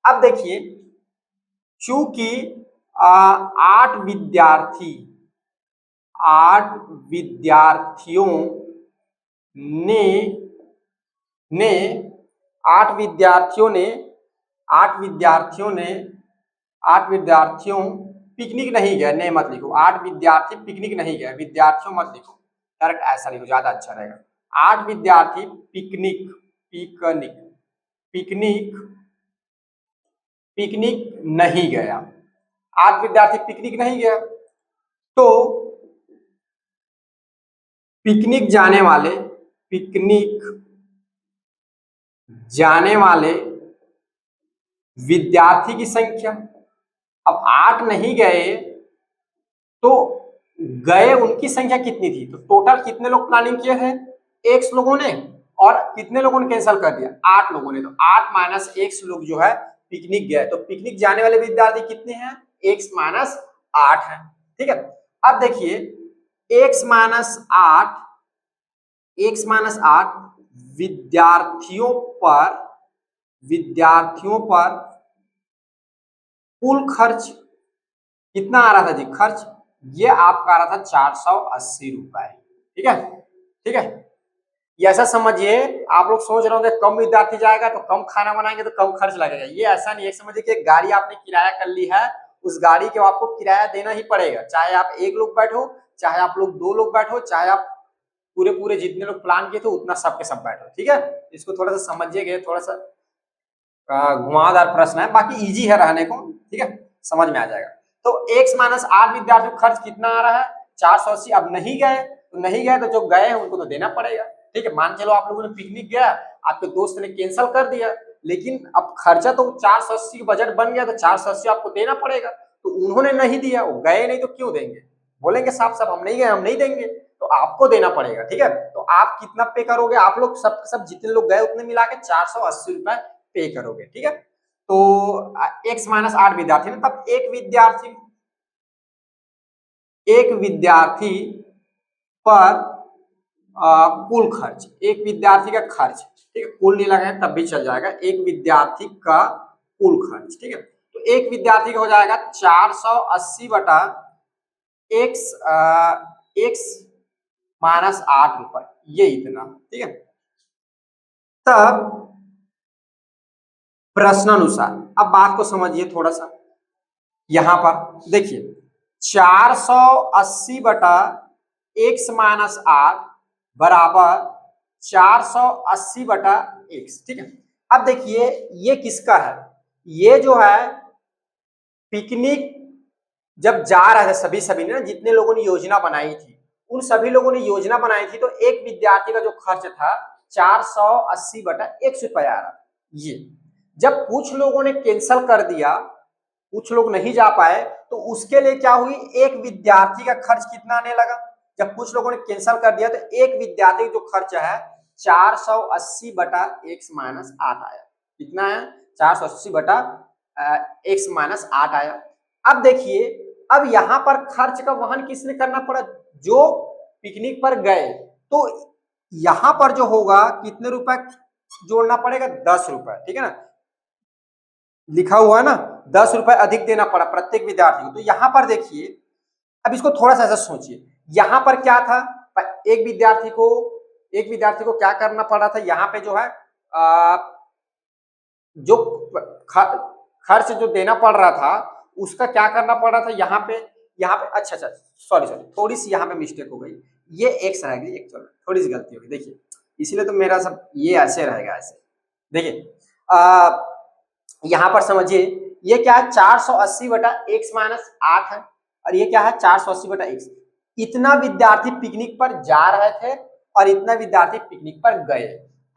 अब देखिए, चूंकि 8 विद्यार्थियों ने 8 विद्यार्थियों पिकनिक नहीं गए, नहीं मत लिखो, 8 विद्यार्थी पिकनिक नहीं गए, विद्यार्थियों मत लिखो, डायरेक्ट ऐसा लिखो, ज्यादा अच्छा रहेगा। 8 विद्यार्थी पिकनिक नहीं गया, 8 विद्यार्थी पिकनिक नहीं गया, तो पिकनिक जाने वाले विद्यार्थी की संख्या, अब 8 नहीं गए तो गए उनकी संख्या कितनी थी? तो टोटल कितने लोग प्लानिंग किए थे? एक्स लोगों ने, और कितने लोगों ने कैंसिल कर दिया? 8 लोगों ने। तो 8 माइनस एक्स लोग जो है पिकनिक गए, तो पिकनिक जाने वाले विद्यार्थी कितने हैं? एक्स माइनस 8 है, ठीक है। अब देखिए एक्स माइनस 8 विद्यार्थियों पर कुल खर्च कितना आ रहा था जी? खर्च ये आपका आ रहा था 480 रुपए, ठीक है, ठीक है। ये ऐसा समझिए, आप लोग सोच रहे होंगे कम विद्यार्थी जाएगा तो कम खाना बनाएंगे तो कम खर्च लगेगा, ये ऐसा नहीं है। समझिए कि गाड़ी आपने किराया कर ली है, उस गाड़ी के आपको किराया देना ही पड़ेगा, चाहे आप 1 लोग बैठो, चाहे आप लोग 2 लोग बैठो, चाहे आप पूरे जितने लोग प्लान किए थे उतना सबके सब बैठो, ठीक है। इसको थोड़ा सा समझिएगा, थोड़ा सा घुमावदार प्रश्न है, बाकी इजी है रहने को, ठीक है, समझ में आ जाएगा। तो x माइनस 8 विद्यार्थी खर्च कितना आ रहा है? 480। अब नहीं गए तो जो गए हैं उनको तो देना पड़ेगा, ठीक है। मान चलो आप लोगों ने पिकनिक गया, आपके दोस्त ने कैंसिल कर दिया, लेकिन अब खर्चा तो 480 बजट बन गया, तो 480 आपको देना पड़ेगा। तो उन्होंने नहीं दिया, वो गए नहीं तो क्यों देंगे? बोलेंगे साफ साफ हम नहीं गए, हम नहीं देंगे, तो आपको देना पड़ेगा, ठीक है। तो आप कितना पे करोगे? आप लोग सब जितने लोग गए उतने मिला के 480 रुपए पे करोगे, ठीक है। तो x माइनस 8 विद्यार्थी, तब एक विद्यार्थी पर कुल खर्च, एक विद्यार्थी का खर्च, ठीक है, कुल नहीं लगाए तब भी चल जाएगा, एक विद्यार्थी का कुल खर्च, ठीक है। तो एक विद्यार्थी का हो जाएगा 480 बटा x माइनस 8 रुपए, ये इतना, ठीक है। तब प्रश्नानुसार, अब बात को समझिए थोड़ा सा, यहां पर देखिए 480 बटा x माइनस 8 बराबर 480 बटा x, ठीक है। अब देखिए ये किसका है? ये जो है पिकनिक जब जा रहे थे सभी ने, जितने लोगों ने योजना बनाई थी, उन सभी लोगों ने योजना बनाई थी, तो एक विद्यार्थी का जो खर्च था 480 बटा 100 रुपया आ रहा। ये जब कुछ लोगों ने कैंसिल कर दिया, कुछ लोग नहीं जा पाए, तो उसके लिए क्या हुई? एक विद्यार्थी का खर्च कितना आने लगा? जब कुछ लोगों ने कैंसिल कर दिया तो एक विद्यार्थी जो खर्च है 480 बटा x माइनस 8 आया। कितना है? 480 बटा x माइनस 8 आया। अब देखिए अब यहाँ पर खर्च का वहन किसने करना पड़ा, जो पिकनिक पर गए। तो यहाँ पर जो होगा कितने रुपए जोड़ना पड़ेगा, 10 रुपए, ठीक है ना, लिखा हुआ है ना, 10 रुपए अधिक देना पड़ा प्रत्येक विद्यार्थी को। तो यहाँ पर देखिए, अब इसको थोड़ा सा ऐसा सोचिए, यहाँ पर क्या था, एक विद्यार्थी को क्या करना पड़ा था, यहाँ पे जो है जो खर्च जो देना पड़ रहा था उसका क्या करना पड़ रहा था, यहाँ पे अच्छा सॉरी थोड़ी सी यहाँ पे मिस्टेक हो गई, ये एक्स रह गई, एक थोड़ी सी गलती हो गई, देखिए इसलिए तो मेरा सब ये ऐसे रहेगा, ऐसे देखिए यहाँ पर समझिए, ये क्या है 480 बटा एक्स माइनस 8 है, और ये क्या है 480 बटा एक्स। इतना विद्यार्थी पिकनिक पर जा रहे थे और इतना विद्यार्थी पिकनिक पर गए।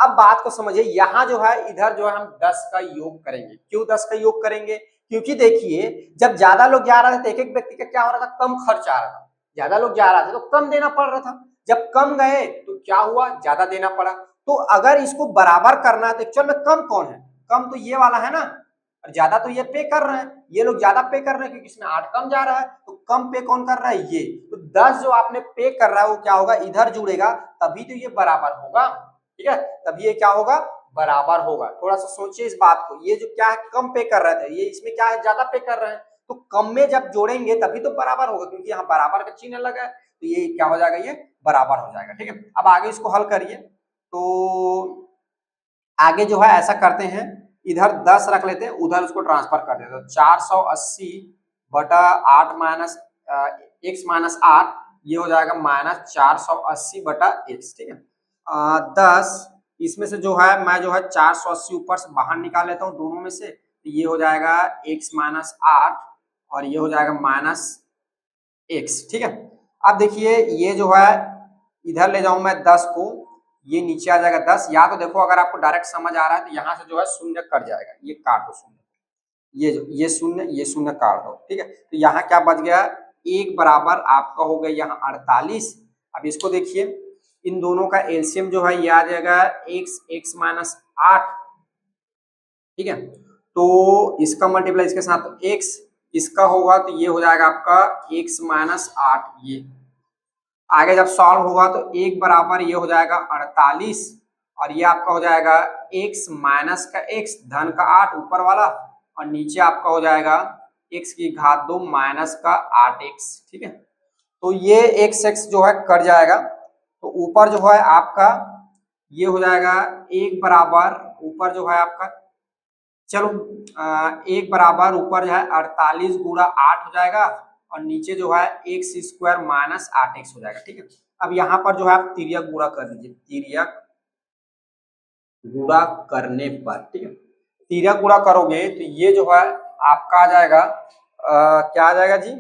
अब बात को समझिए, यहाँ जो है इधर जो है हम 10 का योग करेंगे। क्यों 10 का योग करेंगे, क्योंकि देखिए जब ज्यादा लोग जा रहे थे एक एक व्यक्ति का क्या हो रहा था, कम खर्च आ रहा था, ज्यादा लोग जा रहा था तो कम देना पड़ रहा था, जब कम गए तो क्या हुआ, ज्यादा देना पड़ा। तो अगर इसको बराबर करना है तो एक्चुअल में कम कौन है, कम तो ये वाला है ना, और ज्यादा तो ये पे कर रहे हैं, ये लोग ज्यादा पे कर रहे हैं क्योंकि इसमें 8 कम जा रहा है, तो कम पे कौन कर रहा है, ये। तो 10 जो आपने पे कर रहा है वो क्या होगा, इधर जुड़ेगा, तभी तो ये बराबर होगा, ठीक है, तभी ये क्या होगा, बराबर होगा। थोड़ा सा सोचिए इस बात को, ये जो क्या है कम पे कर रहे थे, ये इसमें क्या है ज्यादा पे कर रहे हैं, तो कम में जब जोड़ेंगे तभी तो बराबर होगा, क्योंकि यहाँ बराबर का चिन्ह लगा है, तो ये क्या हो जाएगा, ये बराबर हो जाएगा, ठीक है। अब आगे इसको हल करिए, तो आगे जो है ऐसा करते हैं, इधर 10 रख लेते हैं, उधर उसको ट्रांसफर कर देते हैं। 480 बटा 8 माइनस एक्स माइनस 8, ये हो जाएगा माइनस 480 बटा एक्स, ठीक है। 10 इसमें से जो है मैं जो है 480 ऊपर से बाहर निकाल लेता हूँ दोनों में से, तो ये हो जाएगा एक्स माइनस 8 और ये हो जाएगा माइनस एक्स, ठीक है। अब देखिए ये जो है इधर ले जाऊं मैं 10 को, ये नीचे आ जाएगा 10, या तो देखो अगर आपको डायरेक्ट समझ आ रहा है तो यहाँ से जो है शून्य कट जाएगा, ये काट दो शून्य, ये शून्य काट दो, ठीक है। तो यहाँ क्या बच गया, एक बराबर आपका हो गया यहाँ 48। अब इसको देखिए, इन दोनों का एलसीएम जो है ये आ जाएगा एक्स माइनस 8, ठीक है। तो इसका मल्टीप्लाई इसके साथ एक्स, इसका होगा तो ये हो जाएगा आपका एक्स माइनस 8। ये आगे जब सॉल्व होगा तो एक बराबर ये हो जाएगा 48 और ये आपका हो जाएगा x माइनस का x धन का 8 ऊपर वाला, और नीचे आपका हो जाएगा x की घात 2 माइनस का 8x, ठीक है। तो ये x जो है कट जाएगा, तो ऊपर जो है आपका ये हो जाएगा एक बराबर, ऊपर जो है आपका चलो एक बराबर ऊपर जो है 48 गुणा 8 हो जाएगा, और नीचे जो है एक्स स्क्वायर माइनस 8x हो जाएगा, ठीक है। अब यहाँ पर जो है आप तिर्यक गुणा कर दीजिए, तिर्यक गुणा करने पर, ठीक है, तिर्यक गुणा करोगे तो ये जो है आपका आ जाएगा क्या आ जाएगा जी,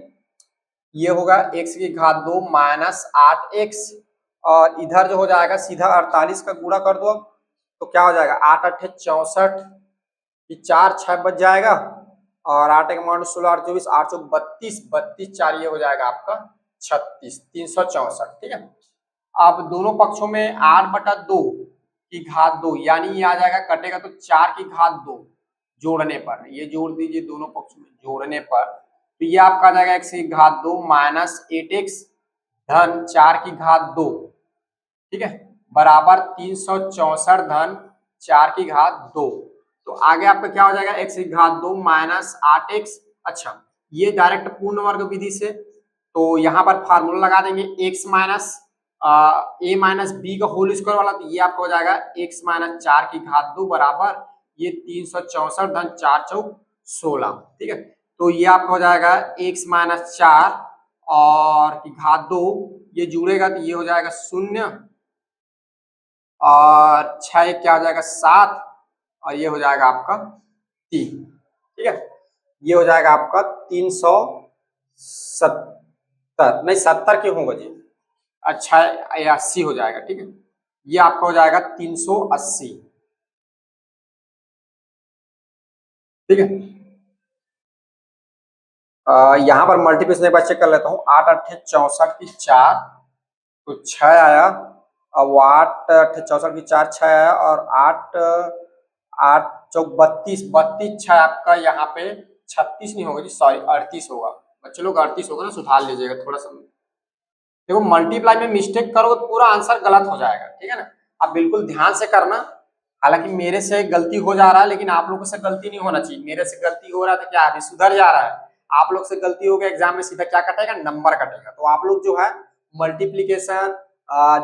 ये होगा x की घात 2 माइनस 8x, और इधर जो हो जाएगा सीधा 48 का गुणा कर दो, तो क्या हो जाएगा 8 8 64, 4 6 बच जाएगा, और 8 एक मान 16 8 24 8 चौक 32, 32 4 ये हो जाएगा आपका 36, 364, ठीक है। अब दोनों पक्षों में 8/2 की घात 2, यानी ये आ जाएगा कटेगा तो 4 की घात 2 जोड़ने पर, ये जोड़ दीजिए दोनों पक्षों में जोड़ने पर, तो ये आपका आ जाएगा x की घात 2 माइनस 8x धन 4 की घात 2, ठीक है, बराबर 364 धन 4 की घात 2। तो आगे आपका क्या हो जाएगा x की घात 2 माइनस 8x। अच्छा, ये डायरेक्ट पूर्ण वर्ग विधि से, तो यहाँ पर फार्मूला लगा देंगे x minus a minus B का होल स्क्वायर वाला, तो ये आपका हो जाएगा x माइनस 4 की घात 2 बराबर ये 364 धन 4 चौक 16, ठीक है। तो ये आपका हो जाएगा x माइनस 4 और की घात 2, ये जुड़ेगा तो ये हो जाएगा 0 और 6 क्या हो जाएगा 7, और ये हो जाएगा आपका 3, ठीक है। ये हो जाएगा आपका 370, नहीं 70 क्यों होगा जी, अच्छा 80 हो जाएगा, ठीक है। ये आपका हो जाएगा 380, ठीक है। यहाँ पर मल्टीप्लिकेशन एक बार चेक कर लेता हूँ, 8 8 64 की 4 तो 6 आया, अब 8 8 64 की 4 6 आया, और 8 8 चौक 32, 32 6 आपका यहाँ पे 36 नहीं होगा जी, सॉरी 38 होगा, बच्चे लोग 38 होगा ना, सुधार लीजिएगा थोड़ा सा। देखो मल्टीप्लाई में मिस्टेक करो तो पूरा आंसर गलत हो जाएगा, ठीक है ना। आप बिल्कुल ध्यान से करना। हालांकि मेरे से गलती हो जा रहा है, लेकिन आप लोगों से गलती नहीं होना चाहिए। मेरे से गलती हो रहा था, क्या अभी सुधर जा रहा है। आप लोग से गलती हो गया, एग्जाम में सीधा क्या कटेगा, नंबर कटेगा। तो आप लोग जो है मल्टीप्लीकेशन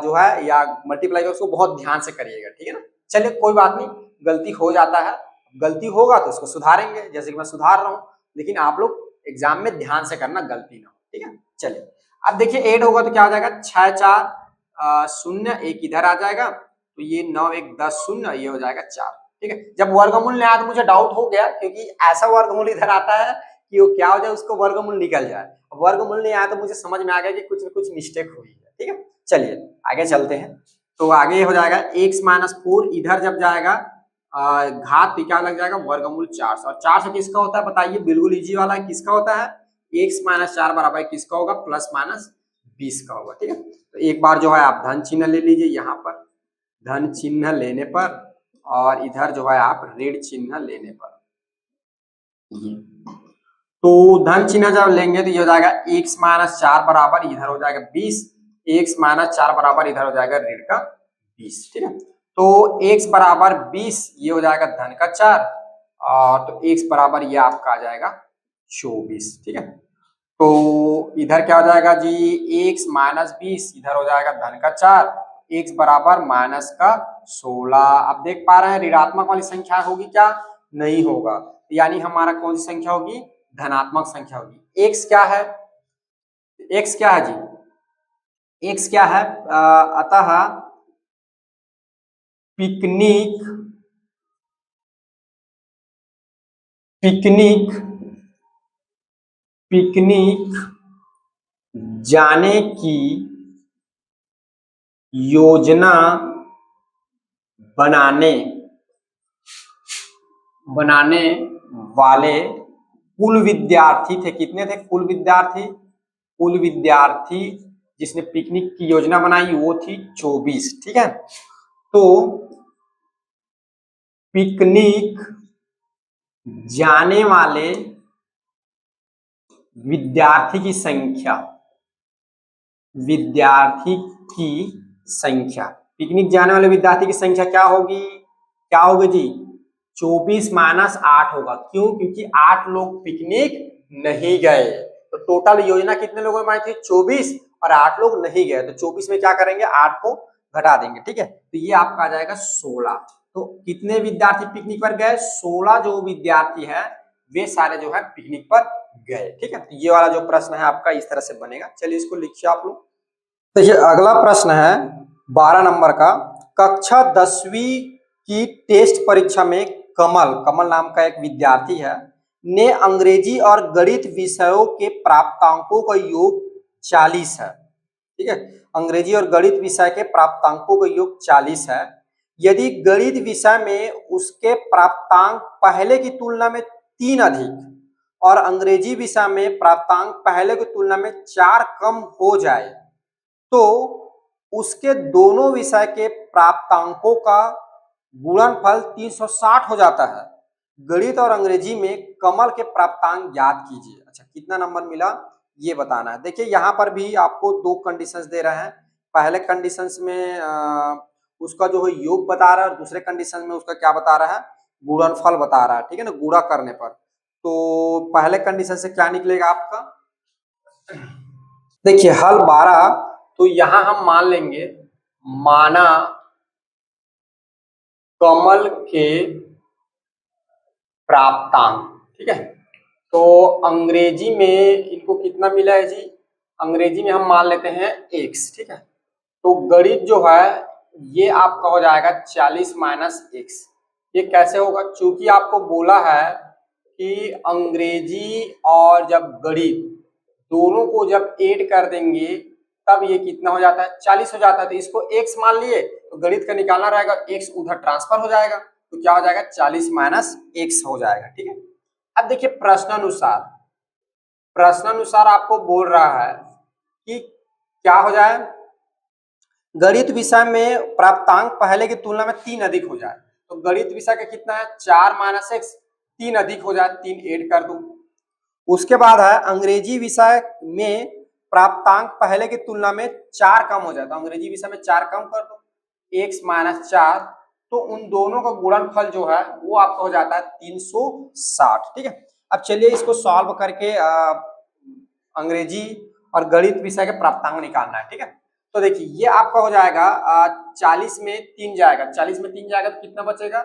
जो है या मल्टीप्लाई उसको बहुत ध्यान से करिएगा, ठीक है ना। चलिए कोई बात नहीं, गलती हो जाता है, गलती होगा तो उसको सुधारेंगे, जैसे कि मैं सुधार रहा हूँ। लेकिन आप लोग एग्जाम में ध्यान से करना, गलती ना हो, ठीक है। चलिए अब देखिए 8 होगा तो क्या हो जाएगा, 6 4 0, एक इधर आ जाएगा, तो ये 9 1 10 0, ये हो जाएगा 4, ठीक है। जब वर्गमूल नहीं आया तो मुझे डाउट हो गया, क्योंकि ऐसा वर्गमूल इधर आता है कि वो क्या हो जाए, उसको वर्गमूल निकल जाए। वर्गमूल नहीं आया तो मुझे समझ में आ गया कि कुछ न कुछ मिस्टेक हुई है, ठीक है। चलिए आगे चलते हैं। तो आगे हो जाएगा x माइनस 4, इधर जब जाएगा घात तो क्या लग जाएगा, वर्गमूल 4 से। और 4 से किसका होता है बताइए, बिल्कुल इजी वाला है, किसका होता है, x माइनस 4 बराबर किसका होगा, प्लस माइनस 20 का होगा, ठीक है। तो एक बार जो है आप धन चिन्ह ले लीजिए यहाँ पर, धन चिन्ह लेने पर, और इधर जो है आप ऋण चिन्ह लेने पर, ये तो धन चिन्ह जब लेंगे तो ये हो जाएगा x माइनस 4 बराबर इधर हो जाएगा 20, x माइनस 4 बराबर इधर हो जाएगा ऋण का 20, ठीक है। तो x बराबर 20, ये हो जाएगा धन का 4, और तो x बराबर ये आपका आ जाएगा 24, ठीक है। तो इधर क्या हो जाएगा जी, x माइनस 20, इधर हो जाएगा धन का 4, x बराबर माइनस का 16। अब देख पा रहे हैं ऋणात्मक वाली संख्या होगी क्या, नहीं होगा, यानी हमारा कौन सी संख्या होगी, धनात्मक संख्या होगी। x क्या है, x क्या है जी, x क्या है, अतः पिकनिक पिकनिक पिकनिक जाने की योजना बनाने बनाने वाले कुल विद्यार्थी थे, कितने थे कुल विद्यार्थी, कुल विद्यार्थी जिसने पिकनिक की योजना बनाई वो थी 24, ठीक है। तो पिकनिक जाने वाले विद्यार्थी की संख्या, विद्यार्थी की संख्या, पिकनिक जाने वाले विद्यार्थी की संख्या क्या होगी, क्या होगी जी, 24 माइनस 8 होगा। क्यों, क्योंकि 8 लोग पिकनिक नहीं गए। तो टोटल योजना कितने लोगों में आई थी, 24, और 8 लोग नहीं गए, तो 24 में क्या करेंगे, 8 को घटा देंगे, ठीक है। तो ये आपका आ जाएगा 16। तो कितने विद्यार्थी पिकनिक पर गए, 16 जो विद्यार्थी है वे सारे जो है पिकनिक पर गए, ठीक है। तो ये वाला जो प्रश्न है आपका इस तरह से बनेगा। चलिए इसको लिखिए आप लोग। तो ये अगला प्रश्न है 12 नंबर का, कक्षा 10वीं की टेस्ट परीक्षा में कमल कमल नाम का एक विद्यार्थी है ने अंग्रेजी और गणित विषयों के प्राप्तांकों का योग 40 है, ठीक है। अंग्रेजी और गणित विषय के प्राप्तांकों का योग 40 है। यदि गणित विषय में उसके प्राप्तांक पहले की तुलना में 3 अधिक और अंग्रेजी विषय में प्राप्तांक पहले की तुलना में 4 कम हो जाए, तो उसके दोनों विषय के प्राप्तांकों का गुणनफल 360 हो जाता है। गणित और अंग्रेजी में कमल के प्राप्तांक ज्ञात कीजिए। अच्छा, कितना नंबर मिला ये बताना है। देखिए यहाँ पर भी आपको 2 कंडीशंस दे रहे हैं। पहले कंडीशंस में उसका जो है योग बता रहा है, और दूसरे कंडीशन में उसका क्या बता रहा है, गुणनफल बता रहा है, ठीक है ना, गुणा करने पर। तो पहले कंडीशन से क्या निकलेगा आपका, देखिए हल 12, तो यहां हम मान लेंगे, माना कमल के प्राप्तांक, ठीक है। तो अंग्रेजी में इनको कितना मिला है जी, अंग्रेजी में हम मान लेते हैं x, ठीक है। तो गणित जो है ये आपका हो जाएगा 40 माइनस x। ये कैसे होगा, क्योंकि आपको बोला है कि अंग्रेजी और जब गणित दोनों को जब ऐड कर देंगे तब ये कितना हो जाता है, 40 हो जाता है। तो इसको x मान लिए तो गणित का निकालना रहेगा, x उधर ट्रांसफर हो जाएगा, तो क्या हो जाएगा 40 माइनस x हो जाएगा, ठीक है। अब देखिए प्रश्नानुसार आपको बोल रहा है कि क्या हो जाए, गणित विषय में प्राप्तांक पहले की तुलना में 3 अधिक हो जाए। तो गणित विषय का कितना है, 4 माइनस x, 3 अधिक हो जाए, 3 ऐड कर दूं। उसके बाद है अंग्रेजी विषय में प्राप्तांक पहले की तुलना में 4 कम हो जाता है। अंग्रेजी विषय में 4 कम कर दो, x माइनस 4, तो उन दोनों का गुणनफल जो है वो आपका हो जाता है 360। ठीक है, अब चलिए इसको सॉल्व करके अंग्रेजी और गणित विषय के प्राप्तांक निकालना है। ठीक है, तो देखिए ये आपका हो जाएगा 40 में 3 जाएगा, 40 में 3 जाएगा तो कितना बचेगा,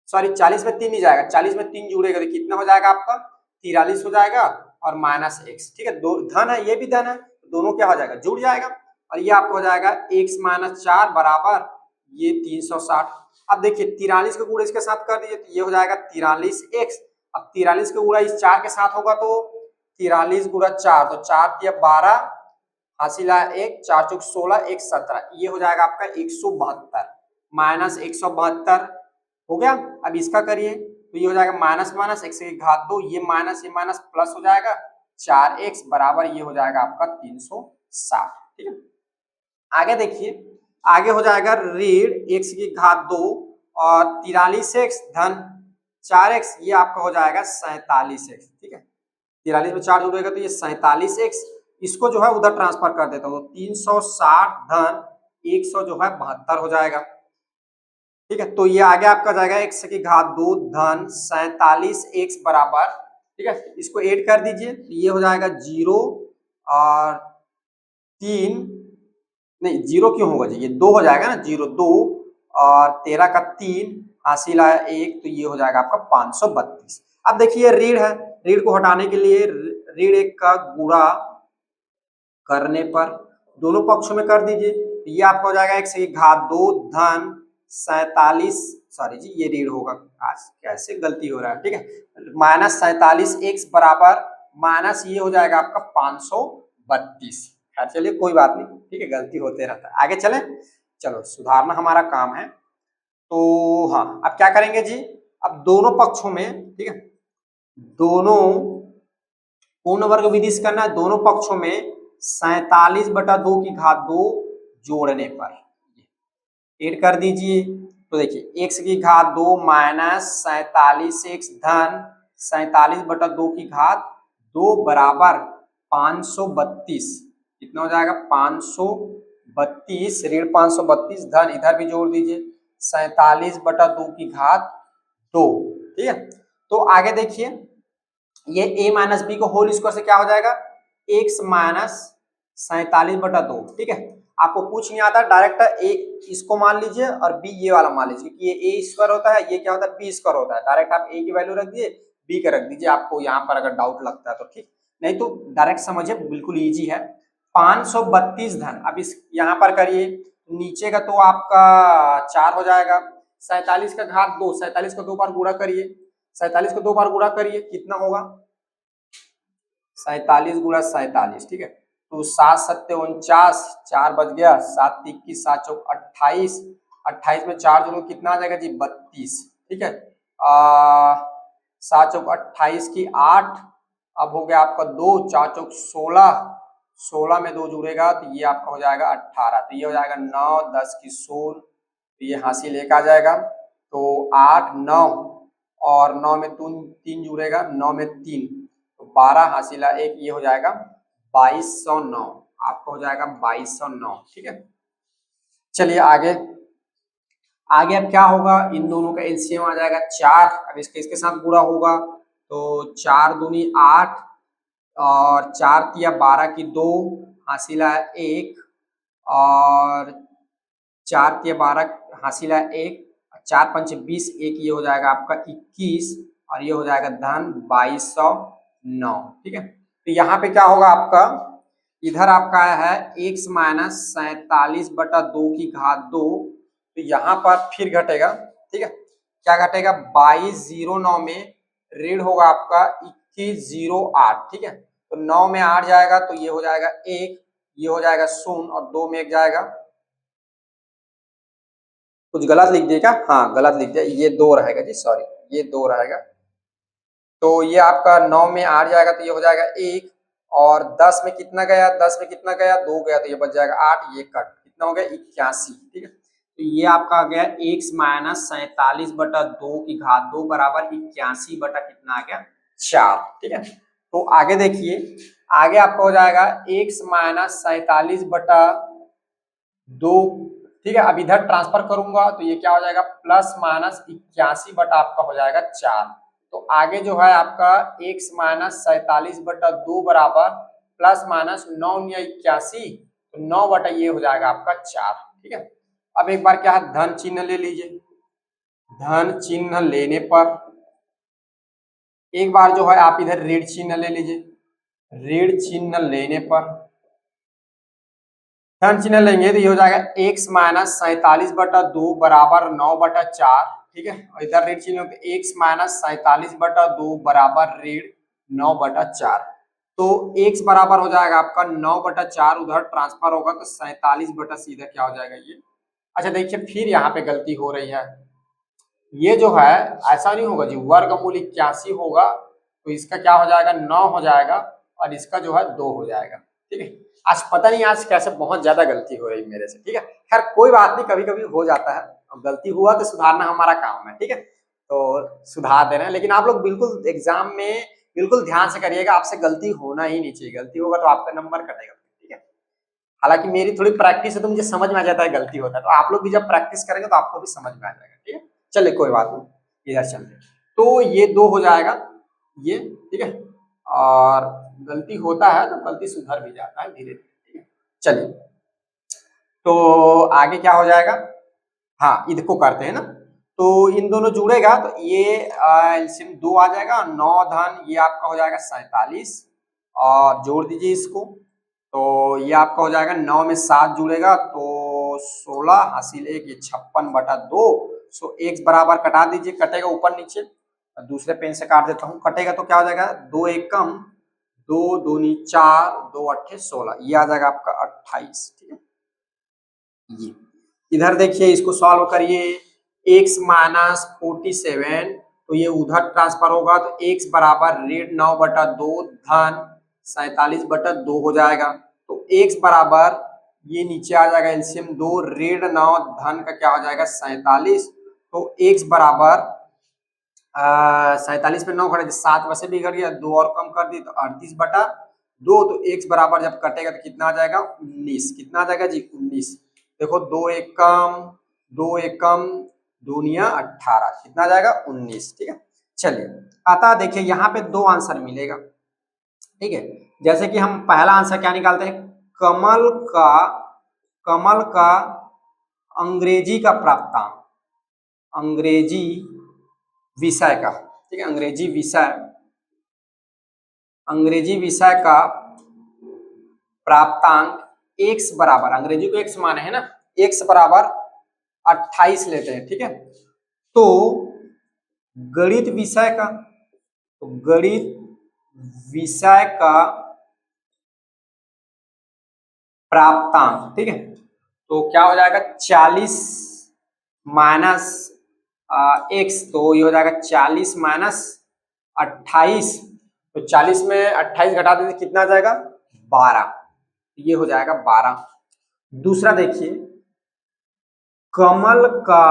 सॉरी 40 में 3 नहीं जाएगा, 40 में 3 जुड़ेगा तो कितना हो जाएगा आपका 43 हो जाएगा और माइनस x। ठीक है, दो धन है, ये भी धन है, दोनों क्या हो जाएगा, जुड़ जाएगा और ये आपका हो जाएगा x माइनस 4 बराबर ये 360। अब देखिए 43 का गुणा इसके साथ कर दीजिए तो ये हो जाएगा 43x। अब 43 का गुणा इस 4 के साथ होगा तो 43 गुणा 4, तो 4 तिया 12 हासिल 1, 4 चौक 16, 1 17, ये हो जाएगा आपका 172 माइनस 172 हो गया। अब इसका करिए तो ये हो जाएगा माइनस माइनस x की घात 2, ये माइनस प्लस हो जाएगा 4x बराबर ये हो जाएगा आपका 360। ठीक है, आगे देखिए, आगे हो जाएगा ऋण x की घात 2 और 43x धन 4x, ये आपका हो जाएगा 47x। ठीक है, 43 में 4 जुड़ेगा तो ये 47x, इसको जो है उधर ट्रांसफर कर देता हूँ तो 360 धन 100 जो है 72 हो जाएगा। ठीक है, तो ये आगे आपका जाएगा x की घात 2 धन 47x बराबर, ठीक है, इसको ऐड कर दीजिए तो ये हो जाएगा 0 और 3, नहीं 0 क्यों होगा जी, ये 2 हो जाएगा ना, 0 2 और 13 का 3 हासिल आया 1, तो ये हो जाएगा आपका 532। अब देखिए ऋण है, ऋण को हटाने के लिए ऋण 1 का गुणा करने पर दोनों पक्षों में कर दीजिए तो ये आपका हो जाएगा x की घात 2 धन 47, सॉरी जी ये ऋण होगा, आज कैसे गलती हो रहा है। ठीक है, माइनस 47x बराबर माइनस ये हो जाएगा आपका 532। चलिए कोई बात नहीं, ठीक है, गलती होते रहता है, आगे चलें, चलो सुधारना हमारा काम है। तो हाँ, अब क्या करेंगे जी, अब दोनों पक्षों में, ठीक है, दोनों पूर्ण वर्ग विधि से करना है, दोनों पक्षों में 47/2 की घात 2 जोड़ने पर ऐड कर दीजिए तो देखिए x की घात 2 माइनस 47x धन 47/2 की घात 2 बराबर 532, कितना हो जाएगा 532, ऋण 532 धन इधर भी जोड़ दीजिए 47/2 की घात 2। ठीक है, तो आगे देखिए ये a माइनस बी को होल स्क्वायर से क्या हो जाएगा x माइनस 47/2। ठीक है, आपको कुछ नहीं आता, डायरेक्ट ए इसको मान लीजिए और बी ये वाला मान लीजिए, क्योंकि ये ए स्क्वायर होता है, ये क्या होता है बी स्क्वायर होता है, डायरेक्ट आप ए की वैल्यू रख दिए, बी का रख दीजिए, आपको यहाँ पर अगर डाउट लगता है तो ठीक, नहीं तो डायरेक्ट समझिए, बिल्कुल इजी है। 532 धन, अब इस यहाँ पर करिए, नीचे का तो आपका 4 हो जाएगा, 47 का घात 2, 47 को 2 बार गुणा करिए, 47 को 2 बार गुणा करिए, कितना होगा 47 गुणा 47, ठीक है, तो 7 7 49, 4 बच गया, 7 21, 7 चौक 28, 28 में 4 जोड़ो कितना आ जाएगा जी 32। ठीक है, 7 चौक 28 की 8, अब हो गया आपका 2, 4 चौक 16, 16 में 2 जुड़ेगा तो ये आपका हो जाएगा 18, तो ये हो जाएगा 9, 10 की 16, तो ये हासिल 1 आ जाएगा, तो 8 9 और 9 में 3 जुड़ेगा, 9 में 3 तो 12 हासिला 1, ये हो जाएगा 2209, आपका हो जाएगा 2209। ठीक है, चलिए आगे, आगे अब क्या होगा, इन दोनों का एलसीएम आ जाएगा 4, अब इसके साथ गुणा होगा तो 4 दूनी 8 और 4 तिया 12 की 2 हासिला 1 और 4 तिया 12 हासिला 1, 4 पंच 20, 1 ये हो जाएगा आपका 21 और ये हो जाएगा धन 2209। ठीक है, तो यहाँ पे क्या होगा आपका, इधर आपका है x माइनस 47/2 की घात 2, तो यहाँ पर फिर घटेगा। ठीक है, क्या घटेगा 2209 में ऋण होगा आपका 2108। ठीक है, तो 9 में 8 जाएगा तो ये हो जाएगा 1, ये हो जाएगा 0 और 2 में 1 जाएगा, कुछ गलत लिख दिएगा, हाँ गलत लिख दिया, ये 2 रहेगा जी, सॉरी ये 2 रहेगा, तो ये आपका 9 में 8 जाएगा तो ये हो जाएगा 1 और 10 में कितना गया, 10 में कितना गया 2 गया तो ये बच जाएगा 8, ये कट कितना हो गया 81। ठीक है, तो ये आपका आ गया x माइनस 47/2 की घात 2 बराबर 81 बटा कितना आ गया 4। ठीक है, तो आगे देखिए, आगे आपका हो जाएगा x माइनस 47/2। ठीक है, अब इधर ट्रांसफर करूंगा तो ये क्या हो जाएगा, प्लस माइनस 81 बटा आपका हो जाएगा 4। तो आगे जो है आपका x माइनस 47/2 बराबर प्लस माइनस 9 या 81, तो 9 बटा ये हो जाएगा आपका 4। ठीक है, अब एक बार क्या है, धन चिन्ह ले लीजिए। धन चिन्ह लेने पर एक बार जो है आप इधर ऋण चिन्ह ले लीजिए। ऋण चिन्ह लेने पर धन चिन्ह लेंगे तो ये हो जाएगा x माइनस 47/2 बराबर 9/4। ठीक है, और इधर ऋण चिन्ह x माइनस 47/2 बराबर ऋण 9/4। तो x बराबर हो जाएगा आपका 9/4, उधर ट्रांसफर होगा तो 47 बटा सीधा क्या हो जाएगा ये। अच्छा देखिए, फिर यहाँ पे गलती हो रही है, ये जो है ऐसा नहीं होगा जी, वर्गमूल 81 होगा तो इसका क्या हो जाएगा 9 हो जाएगा और इसका जो है 2 हो जाएगा। ठीक है, आज पता नहीं आज कैसे बहुत ज्यादा गलती हो रही मेरे से। ठीक है, खैर कोई बात नहीं, कभी कभी हो जाता है, अब गलती हुआ तो सुधारना हमारा काम है। ठीक है, तो सुधार देना है, लेकिन आप लोग बिल्कुल एग्जाम में बिल्कुल ध्यान से करिएगा, आपसे गलती होना ही नहीं चाहिए, गलती होगा तो आपका नंबर कटेगा। ठीक है, हालांकि मेरी थोड़ी प्रैक्टिस है तो मुझे समझ में आ जाता है गलती होता है, तो आप लोग भी जब प्रैक्टिस करेंगे तो आपको भी समझ में आ जाएगा। ठीक है, चलिए कोई बात नहीं, इधर चलते। तो ये 2 हो जाएगा ये। ठीक है, और गलती होता है तो गलती सुधर भी जाता है धीरे धीरे। ठीक है, चलिए तो आगे क्या हो जाएगा, हाँ इनको करते हैं ना, तो इन दोनों जुड़ेगा तो ये एलसीएम 2 आ जाएगा, 9 धन ये आपका हो जाएगा 47 और जोड़ दीजिए इसको, तो ये आपका हो जाएगा 9 में 7 जुड़ेगा तो 16 हासिल 1, ये 56/2। सो x बराबर कटा दीजिए, कटेगा ऊपर नीचे, दूसरे पेन से काट देता हूँ, कटेगा तो क्या हो जाएगा 2 1 कम 2 2 नी 4 2 8 16, ये आ जाएगा आपका 28। ठीक है, ये इधर देखिए इसको सॉल्व करिए, x माइनस 47 तो ये उधर ट्रांसफर होगा तो x बराबर ऋण 9/2 धन 47/2 हो जाएगा। तो x बराबर ये नीचे आ जाएगा एलसीएम 2 ऋण 9 धन का क्या हो जाएगा 47। तो x बराबर 47 में 9 घटा 7 वैसे भी घट गया, 2 और कम कर दी तो 38/2। तो x बराबर जब कटेगा तो कितना आ जाएगा 19, कितना आ जाएगा जी 19। देखो 2 1 कम 2 1 कम 2 निया 18, कितना आ जाएगा 19। ठीक है, चलिए अतः देखिए यहाँ पे 2 आंसर मिलेगा। ठीक है, जैसे कि हम पहला आंसर क्या निकालते हैं, कमल का अंग्रेजी का प्राप्तांक, अंग्रेजी विषय का। ठीक है, अंग्रेजी विषय का प्राप्तांक x बराबर, अंग्रेजी को x माने है ना, x बराबर 28 लेते हैं। ठीक है, तो गणित विषय का, तो गणित विषय का प्राप्तांक। ठीक है, तो क्या हो जाएगा 40 माइनस x, तो ये हो जाएगा 40 माइनस 28, तो 40 में 28 घटा देते कितना आ जाएगा 12, ये हो जाएगा 12। दूसरा देखिए, कमल का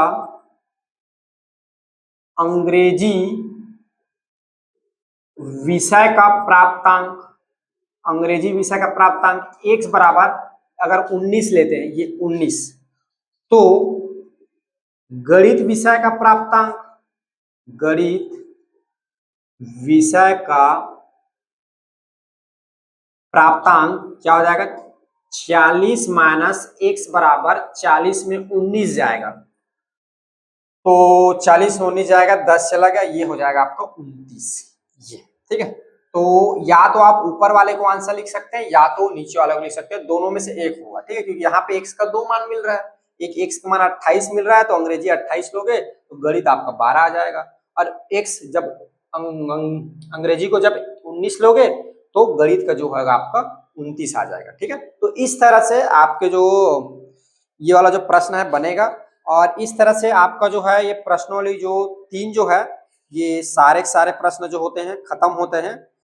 अंग्रेजी विषय का प्राप्तांक, अंग्रेजी विषय का प्राप्तांक x बराबर अगर 19 लेते हैं, ये 19, तो गणित विषय का प्राप्तांक, गणित विषय का प्राप्तांक क्या हो जाएगा 46 माइनस x बराबर 40 में 19 जाएगा, तो 40 में 19 जाएगा, 10 चला गया, ये हो जाएगा आपका 29 ये। ठीक है, तो या तो आप ऊपर वाले को आंसर लिख सकते हैं या तो नीचे वाले को लिख सकते हैं, दोनों में से एक होगा। ठीक है, क्योंकि यहाँ पे x का 2 मान मिल रहा है, एक x का मान 28 मिल रहा है, तो अंग्रेजी 28 लोगे तो गणित आपका 12 आ जाएगा, और x जब अंग्रेजी को जब 19 लोगे तो गणित का जो होगा आपका 29 आ जाएगा। ठीक है, तो इस तरह से आपके जो ये वाला जो प्रश्न है बनेगा, और इस तरह से आपका जो है ये प्रश्नों वाली जो 3 जो है ये सारे प्रश्न जो होते हैं खत्म होते हैं।